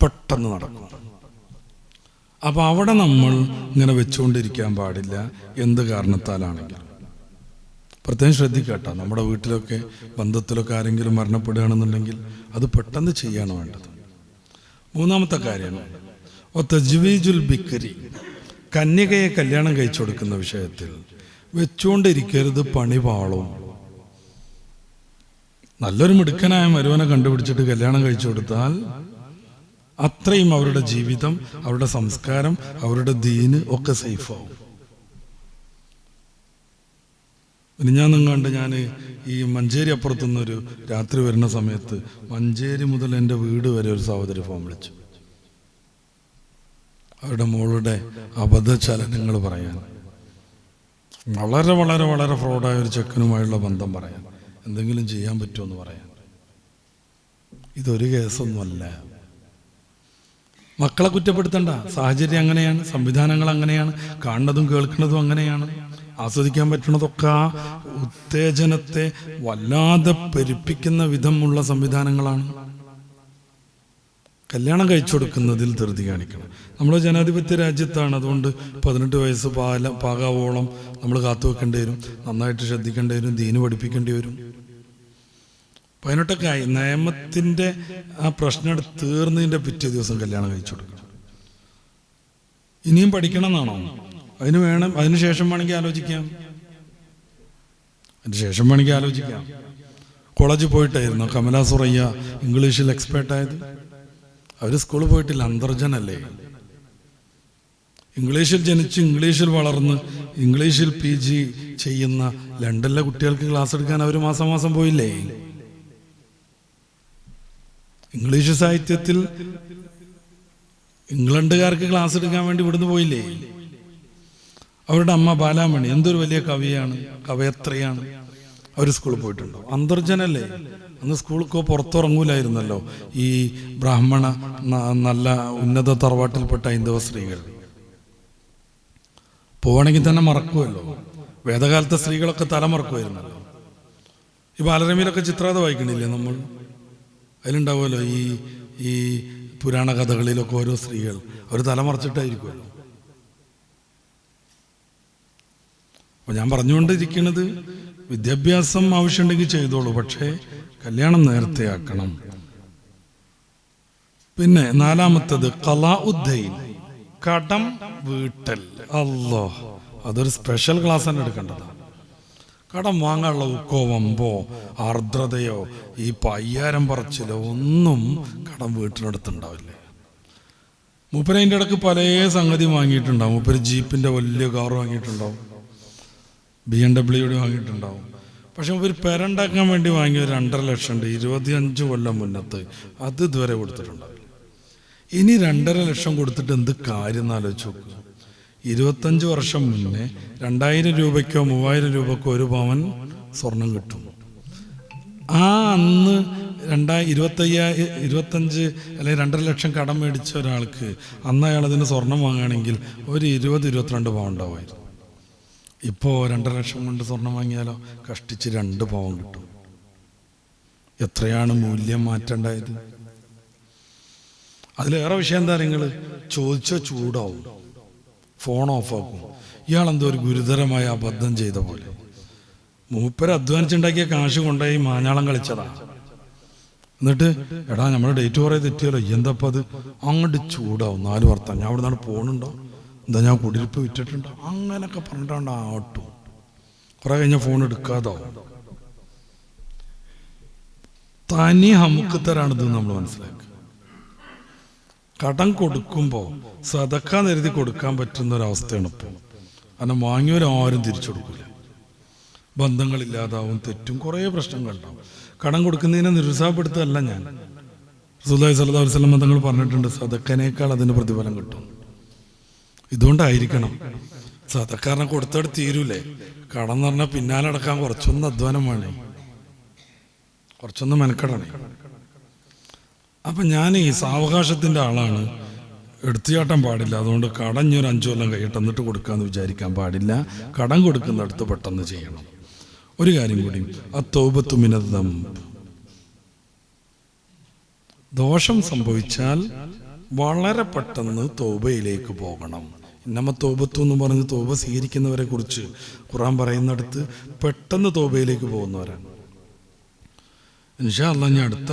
A: പെട്ടെന്ന് നടക്കും. അപ്പോൾ അവിടെ നമ്മൾ ഇങ്ങനെ വെച്ചുകൊണ്ടിരിക്കാൻ പാടില്ല, എന്ത് കാരണത്താലാണെങ്കിലും. പ്രത്യേകം ശ്രദ്ധിക്കട്ടോ, നമ്മുടെ വീട്ടിലൊക്കെ ബന്ധത്തിലൊക്കെ ആരെങ്കിലും മരണപ്പെടുകയാണെന്നുണ്ടെങ്കിൽ അത് പെട്ടെന്ന് ചെയ്യാണ് വേണ്ടത്. 3-ാമത്തെ കാര്യമാണ് തജ്വീജുൽ ബിക്രി, കന്യകയെ കല്യാണം കഴിച്ചു കൊടുക്കുന്ന വിഷയത്തിൽ വെച്ചുകൊണ്ടിരിക്കരുത്, പണി പാളും. നല്ലൊരു മിടുക്കനായ മരുവനെ കണ്ടുപിടിച്ചിട്ട് കല്യാണം കഴിച്ചു കൊടുത്താൽ അത്രയും അവരുടെ ജീവിതം, അവരുടെ സംസ്കാരം, അവരുടെ ദീന് ഒക്കെ സേഫാവും. ഞാൻ ഈ മഞ്ചേരി അപ്പുറത്തുനിന്നൊരു രാത്രി വരുന്ന സമയത്ത് മഞ്ചേരി മുതൽ എൻ്റെ വീട് വരെ ഒരു സഹോദരി ഫോൺ വിളിച്ചു. അവരുടെ മോളുടെ അബദ്ധചലനങ്ങൾ പറയാൻ, വളരെ വളരെ വളരെ ഫ്രോഡായ ഒരു ചെക്കനുമായുള്ള ബന്ധം പറയാൻ, എന്തെങ്കിലും ചെയ്യാൻ പറ്റുമെന്ന് പറയാൻ. ഇതൊരു കേസൊന്നുമല്ല. മക്കളെ കുറ്റപ്പെടുത്തണ്ട. സാഹചര്യം അങ്ങനെയാണ്, സംവിധാനങ്ങൾ അങ്ങനെയാണ്, കാണുന്നതും കേൾക്കുന്നതും അങ്ങനെയാണ്. ആസ്വദിക്കാൻ പറ്റുന്നതൊക്കെ ആ ഉത്തേജനത്തെ വല്ലാതെ പെരുപ്പിക്കുന്ന വിധമുള്ള സംവിധാനങ്ങളാണ്. കല്യാണം കഴിച്ചു കൊടുക്കുന്നതിൽ ധൃതി കാണിക്കണം. നമ്മൾ ജനാധിപത്യ രാജ്യത്താണ്, അതുകൊണ്ട് 18 വയസ്സ് പാകാവോളം നമ്മൾ കാത്തു വെക്കേണ്ടി വരും, നന്നായിട്ട് ശ്രദ്ധിക്കേണ്ടി വരും, ദീന് പഠിപ്പിക്കേണ്ടി വരും. 18ഒക്കെ ആയി, നിയമത്തിൻ്റെ ആ പ്രശ്നം തീർന്നതിൻ്റെ പിറ്റേ ദിവസം കല്യാണം കഴിച്ചു കൊടുക്കണം. ഇനിയും പഠിക്കണം എന്നാണോ? അതിന് ശേഷം വേണമെങ്കിൽ ആലോചിക്കാം. കോളേജിൽ പോയിട്ടായിരുന്നു കമലാ സുറയ്യ ഇംഗ്ലീഷിൽ എക്സ്പേർട്ടായത്. അവർ സ്കൂളിൽ പോയിട്ടില്ല, അന്തർജനല്ലേ. ഇംഗ്ലീഷിൽ ജനിച്ച് ഇംഗ്ലീഷിൽ വളർന്ന് ഇംഗ്ലീഷിൽ PG ചെയ്യുന്ന ലണ്ടനിലെ കുട്ടികൾക്ക് ക്ലാസ് എടുക്കാൻ അവർ മാസം പോയില്ലേ? ഇംഗ്ലീഷ് സാഹിത്യത്തിൽ ഇംഗ്ലണ്ടുകാർക്ക് ക്ലാസ് എടുക്കാൻ വേണ്ടി ഇവിടുന്ന് പോയില്ലേ? അവരുടെ അമ്മ ബാലാമണി എന്തൊരു വലിയ കവയത്രിയാണ്. അവർ സ്കൂളിൽ പോയിട്ടുണ്ടോ? അന്തർജനല്ലേ. അന്ന് സ്കൂളിൽ പുറത്തിറങ്ങൂലായിരുന്നല്ലോ ഈ ബ്രാഹ്മണ നല്ല ഉന്നത തറവാട്ടിൽപ്പെട്ട ഹൈന്ദവ സ്ത്രീകൾ. പോവാണെങ്കിൽ തന്നെ മറക്കുമല്ലോ. വേദകാലത്തെ സ്ത്രീകളൊക്കെ തലമറക്കുമായിരുന്നല്ലോ. ഈ ബാലരമയിലൊക്കെ ചിത്രകഥ വായിക്കണില്ലേ നമ്മൾ? അതിലുണ്ടാവുമല്ലോ ഈ പുരാണ കഥകളിലൊക്കെ ഓരോ സ്ത്രീകൾ അവർ തലമറച്ചിട്ടായിരിക്കുമല്ലോ. അപ്പോൾ ഞാൻ പറഞ്ഞുകൊണ്ടിരിക്കുന്നത്, വിദ്യാഭ്യാസം ആവശ്യമുണ്ടെങ്കിൽ ചെയ്തോളൂ, പക്ഷേ കല്യാണം നേരത്തെ ആക്കണം. പിന്നെ 4-ാമത്തത് ഖലാഉദ്ദൈൻ, കടം വീട്ടൽ. അല്ലാഹ്, അതൊരു സ്പെഷ്യൽ ക്ലാസ് തന്നെ എടുക്കേണ്ടതാണ്. കടം വാങ്ങാനുള്ള ഉക്കോ വമ്പോ ആർദ്രതയോ ഈ പയ്യാരം പറച്ചിലോ ഒന്നും കടം വീട്ടിനടുത്തുണ്ടാവില്ല. മൂപ്പര് അതിൻ്റെ ഇടയ്ക്ക് പല സംഗതി വാങ്ങിയിട്ടുണ്ടാവും. മൂപ്പര് ജീപ്പിൻ്റെ വലിയ കാർ വാങ്ങിയിട്ടുണ്ടാവും, BMW വാങ്ങിയിട്ടുണ്ടാവും. പക്ഷെ മൂപ്പര് പെരണ്ടാക്കാൻ വേണ്ടി വാങ്ങിയ 2.5 ലക്ഷം ഉണ്ട്, 25 കൊല്ലം മുന്നത്ത്. അത് ഇതുവരെ കൊടുത്തിട്ടുണ്ടാവില്ല. ഇനി 2.5 ലക്ഷം കൊടുത്തിട്ട് എന്ത് കാര്യം എന്നാലോചിച്ച് നോക്കുക. 25 വർഷം മുന്നേ 2000 രൂപയ്ക്കോ 3000 രൂപക്കോ ഒരു പവൻ സ്വർണം കിട്ടും. അന്ന് 25 അല്ലെങ്കിൽ 2.5 ലക്ഷം കടം മേടിച്ച ഒരാൾക്ക് അന്ന് അയാൾ അതിന് സ്വർണം വാങ്ങുകയാണെങ്കിൽ ഒരു 20-22 പവൻ ഉണ്ടാവുമായിരുന്നു. ഇപ്പോൾ 2.5 ലക്ഷം കൊണ്ട് സ്വർണം വാങ്ങിയാലോ കഷ്ടിച്ച് 2 പവൻ കിട്ടും. എത്രയാണ് മൂല്യം മാറ്റേണ്ടായത്? അതിലേറെ വിഷയം എന്താ, നിങ്ങൾ ചോദിച്ചാൽ ചൂടാവും, ഫോൺ ഓഫാക്കും. ഇയാളെന്തോ ഒരു ഗുരുതരമായ അബദ്ധം ചെയ്ത പോലെ. മൂപ്പര് അധ്വാനിച്ചുണ്ടാക്കിയ കാശ് കൊണ്ടുപോയി മാഞ്ഞാളം കളിച്ചതാ. എന്നിട്ട് എടാ നമ്മുടെ ഡേറ്റ് കുറേ തെറ്റിയല്ലോ, എന്തപ്പോൾ അത്? അങ്ങോട്ട് ചൂടാവും. 4 വർത്താനം, ഞാൻ അവിടെ നിന്നാണ് പോകണുണ്ടോ, എന്താ ഞാൻ കുടിയിരിപ്പ് വിറ്റിട്ടുണ്ടോ, അങ്ങനെയൊക്കെ പറഞ്ഞിട്ടാണ്ട് ആട്ടും. കുറെ കഴിഞ്ഞാൽ ഫോൺ എടുക്കാതാവും. തനി ഹമുക്കത്തരാണിത് നമ്മൾ മനസ്സിലാക്കുക. കടം കൊടുക്കുമ്പോൾ സദക്ക നിരുതി കൊടുക്കാൻ പറ്റുന്ന ഒരവസ്ഥയാണ് ഇപ്പോൾ. കാരണം വാങ്ങിയവരാരും തിരിച്ചു കൊടുക്കില്ല, ബന്ധങ്ങളില്ലാതാവും, തെറ്റും, കുറേ പ്രശ്നങ്ങളുണ്ടാവും. കടം കൊടുക്കുന്നതിനെ നിരുത്സാഹപ്പെടുത്തുകയല്ല ഞാൻ. റസൂലുള്ളാഹി സ്വല്ലല്ലാഹു അലൈഹി വസല്ലം തങ്ങൾ പറഞ്ഞിട്ടുണ്ട്, സദക്കനേക്കാൾ അതിന് പ്രതിഫലം കിട്ടും. ഇതുകൊണ്ടായിരിക്കണം സദക്കാരനെ കൊടുത്തോടെ തീരൂലേ. കടം എന്ന് പറഞ്ഞാൽ പിന്നാലെ അടക്കാൻ കുറച്ചൊന്ന് അധ്വാനം വേണേ, കുറച്ചൊന്ന് മെനക്കെടണേ. അപ്പം ഞാൻ ഈ സാവകാശത്തിൻ്റെ ആളാണ്, എടുത്തുചാട്ടാൻ പാടില്ല. അതുകൊണ്ട് കടഞ്ഞൊരു 5 കൊല്ലം കഴിയിട്ട് എന്നിട്ട് കൊടുക്കാമെന്ന് വിചാരിക്കാൻ പാടില്ല. കടം കൊടുക്കുന്നിടത്ത് പെട്ടെന്ന് ചെയ്യണം. ഒരു കാര്യം കൂടി, അത്തൗബത്തു മിനദ് ദംബ്. ദോഷം സംഭവിച്ചാൽ വളരെ പെട്ടെന്ന് തൗബയിലേക്ക് പോകണം. ഇന്നമ തൗബത്തു എന്ന് പറഞ്ഞ് തൗബ സ്വീകരിക്കുന്നവരെ കുറിച്ച് ഖുർആൻ പറയുന്നിടത്ത് പെട്ടെന്ന് തൗബയിലേക്ക് പോകുന്നവരാണ്. ഇൻഷാ അല്ലാഹ് ഞാൻ അടുത്ത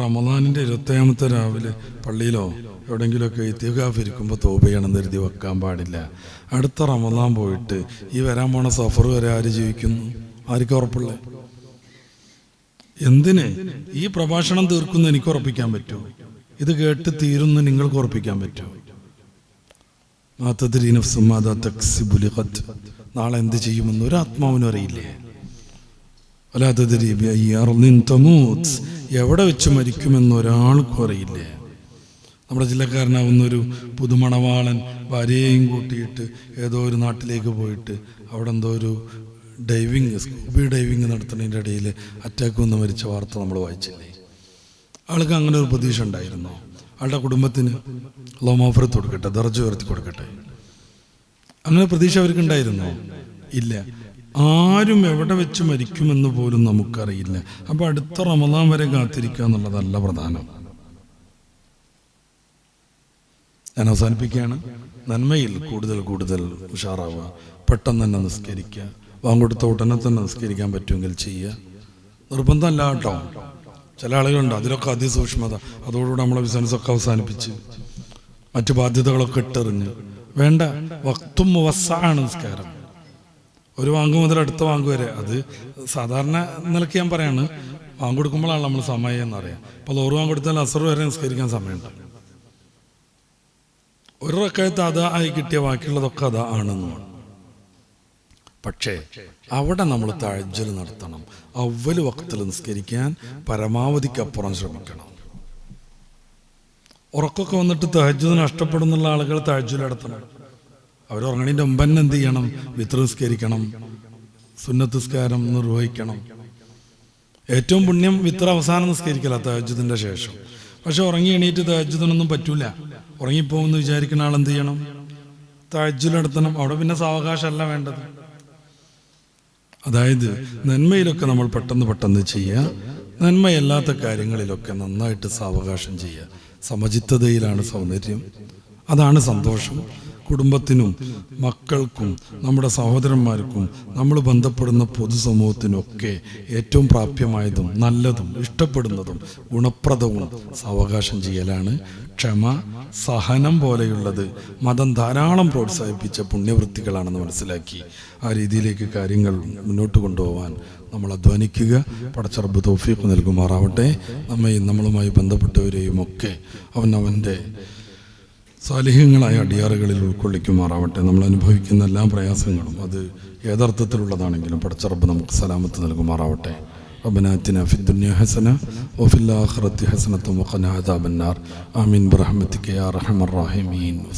A: റമദാനിൻ്റെ 25ാമത്തെ രാവിലെ പള്ളിയിലോ എവിടെയെങ്കിലുമൊക്കെ ഇത്തികാഫ് ഇരിക്കുമ്പോൾ തൗബ ചെയ്യണമെന്ന് എഴുതി വെക്കാൻ പാടില്ല. അടുത്ത റമദാൻ പോയിട്ട് ഈ വരാൻ പോണ സഫർ വരെ ആര് ജീവിക്കുന്നു? ആർക്കും ഉറപ്പുള്ള? എന്തിന് ഈ പ്രഭാഷണം തീർക്കുന്ന എനിക്ക് ഉറപ്പിക്കാൻ പറ്റുമോ? ഇത് കേട്ട് തീരുന്ന നിങ്ങൾക്ക് ഉറപ്പിക്കാൻ പറ്റുമോ? നാളെ എന്ത് ചെയ്യുമെന്ന് ഒരു ആത്മാവിനും അറിയില്ലേ. എവിടെ വെച്ച് മരിക്കുമെന്ന് ഒരാൾക്കും അറിയില്ലേ. നമ്മുടെ ജില്ലക്കാരനാവുന്നൊരു പുതുമണവാളൻ ഭാര്യയെയും കൂട്ടിയിട്ട് ഏതോ ഒരു നാട്ടിലേക്ക് പോയിട്ട് അവിടെ എന്തോ ഒരു സ്കൂബി ഡൈവിങ് നടത്തുന്നതിൻ്റെ ഇടയിൽ അറ്റാക്ക് വന്ന് മരിച്ച വാർത്ത നമ്മൾ വായിച്ചില്ലേ. ആൾക്ക് അങ്ങനെ ഒരു പ്രതീക്ഷ ഉണ്ടായിരുന്നോ? ആളുടെ കുടുംബത്തിന് അല്ലാഹു മഗ്ഫിറത്ത് കൊടുക്കട്ടെ, ദർജ ഉയർത്തി കൊടുക്കട്ടെ, അങ്ങനെ പ്രതീക്ഷ അവർക്കുണ്ടായിരുന്നോ? ഇല്ല. ആരും എവിടെ വെച്ച് മരിക്കുമെന്ന് പോലും നമുക്കറിയില്ല. അപ്പൊ അടുത്ത റമദാൻ വരെ കാത്തിരിക്കുക എന്നുള്ളതല്ല പ്രധാനം. ഞാൻ അവസാനിപ്പിക്കുകയാണ്. നന്മയിൽ കൂടുതൽ കൂടുതൽ ഉഷാറാവുക, പെട്ടെന്ന് തന്നെ നിസ്കരിക്കുക, വാങ്ങൊടുത്ത ഉടനെ തന്നെ നിസ്കരിക്കാൻ പറ്റുമെങ്കിൽ ചെയ്യുക. നിർബന്ധമല്ല കേട്ടോ. ചില ആളുകളുണ്ട് അതിലൊക്കെ അതിസൂക്ഷ്മത, അതോടുകൂടി നമ്മളെ ബിസിനസ്സൊക്കെ അവസാനിപ്പിച്ച് മറ്റു ബാധ്യതകളൊക്കെ ഇട്ടെറിഞ്ഞ്. വേണ്ട, വക്തും മുവസ്സാണ് നിസ്കാരം. ഒരു വാങ്ക് മുതൽ അടുത്ത വാങ്ക് വരെ. അത് സാധാരണ നിലയ്ക്ക് ഞാൻ പറയാണ്, വാങ്ക് കൊടുക്കുമ്പോഴാണ് നമ്മൾ സമയം എന്നറിയാം. അപ്പോൾ 100 വാങ്ക് കൊടുത്താൽ അസർ വരെ നിസ്കരിക്കാൻ സമയമുണ്ട്. ഒരു റക്അത്ത് അതാ ആയി കിട്ടിയ ബാക്കിയുള്ളതൊക്കെ അതാ ആണെന്നുമാണ്. പക്ഷേ അവിടെ നമ്മൾ തഹജ്ജുദ് നടത്തണം. അവ്വൽ വഖത്തിൽ നിസ്കരിക്കാൻ പരമാവധിക്കപ്പുറം ശ്രമിക്കണം. ഉറക്കൊക്കെ വന്നിട്ട് തഹജ്ജുദ് നഷ്ടപ്പെടുന്നുള്ള ആളുകൾ തഹജ്ജുദ് നടത്തണം. അവരുറങ്ങണതിൻ്റെ മുമ്പ് തന്നെ എന്ത് ചെയ്യണം? വിത്ർ നിസ്കരിക്കണം, സുന്നത്ത് നിസ്കാരം നിർവഹിക്കണം. ഏറ്റവും പുണ്യം വിത്ർ അവസാനം നിസ്കരിക്കല, തഹജ്ജുദിൻ്റെ ശേഷം. പക്ഷെ ഉറങ്ങി എണീറ്റ് തഹജ്ജുദിനൊന്നും പറ്റൂല. ഉറങ്ങിപ്പോകുമെന്ന് വിചാരിക്കുന്ന ആൾ എന്ത് ചെയ്യണം? തഹജ്ജുദ് നടത്തണം. അവിടെ പിന്നെ സാവകാശമല്ല വേണ്ടത്. അതായത് നന്മയിലൊക്കെ നമ്മൾ പെട്ടെന്ന് ചെയ്യുക, നന്മയല്ലാത്ത കാര്യങ്ങളിലൊക്കെ നന്നായിട്ട് സാവകാശം ചെയ്യുക. സമചിത്തതയിലാണ് സൗന്ദര്യം, അതാണ് സന്തോഷം. കുടുംബത്തിനും മക്കൾക്കും നമ്മുടെ സഹോദരന്മാർക്കും നമ്മൾ ബന്ധപ്പെടുന്ന പൊതുസമൂഹത്തിനൊക്കെ ഏറ്റവും പ്രാപ്യമായതും നല്ലതും ഇഷ്ടപ്പെടുന്നതും ഗുണപ്രദവും സാവകാശം ചെയ്യലാണ്. ക്ഷമ, സഹനം പോലെയുള്ളത് മതം ധാരാളം പ്രോത്സാഹിപ്പിച്ച പുണ്യവൃത്തികളാണെന്ന് മനസ്സിലാക്കി ആ രീതിയിലേക്ക് കാര്യങ്ങൾ മുന്നോട്ട് കൊണ്ടുപോകാൻ നമ്മൾ അധ്വാനിക്കുക. പടച്ചറബ് തൗഫീഖ് നൽകുമാറാവട്ടെ. നമ്മളുമായി ബന്ധപ്പെട്ടവരെയും ഒക്കെ അവൻ്റെ സാലിഹ്യങ്ങളായ അടിയാറുകളിൽ ഉൾക്കൊള്ളിക്കുമാറാവട്ടെ. നമ്മൾ അനുഭവിക്കുന്ന എല്ലാ പ്രയാസങ്ങളും അത് ഏതർത്ഥത്തിലുള്ളതാണെങ്കിലും പടച്ചറബ് നമുക്ക് സലാമത്ത് നൽകുമാറാവട്ടെ. ربنا آتنا في الدنيا حسنة وفي الآخرة حسنة وقنا عذاب النار آمين برحمتك يا أرحم الراحمين.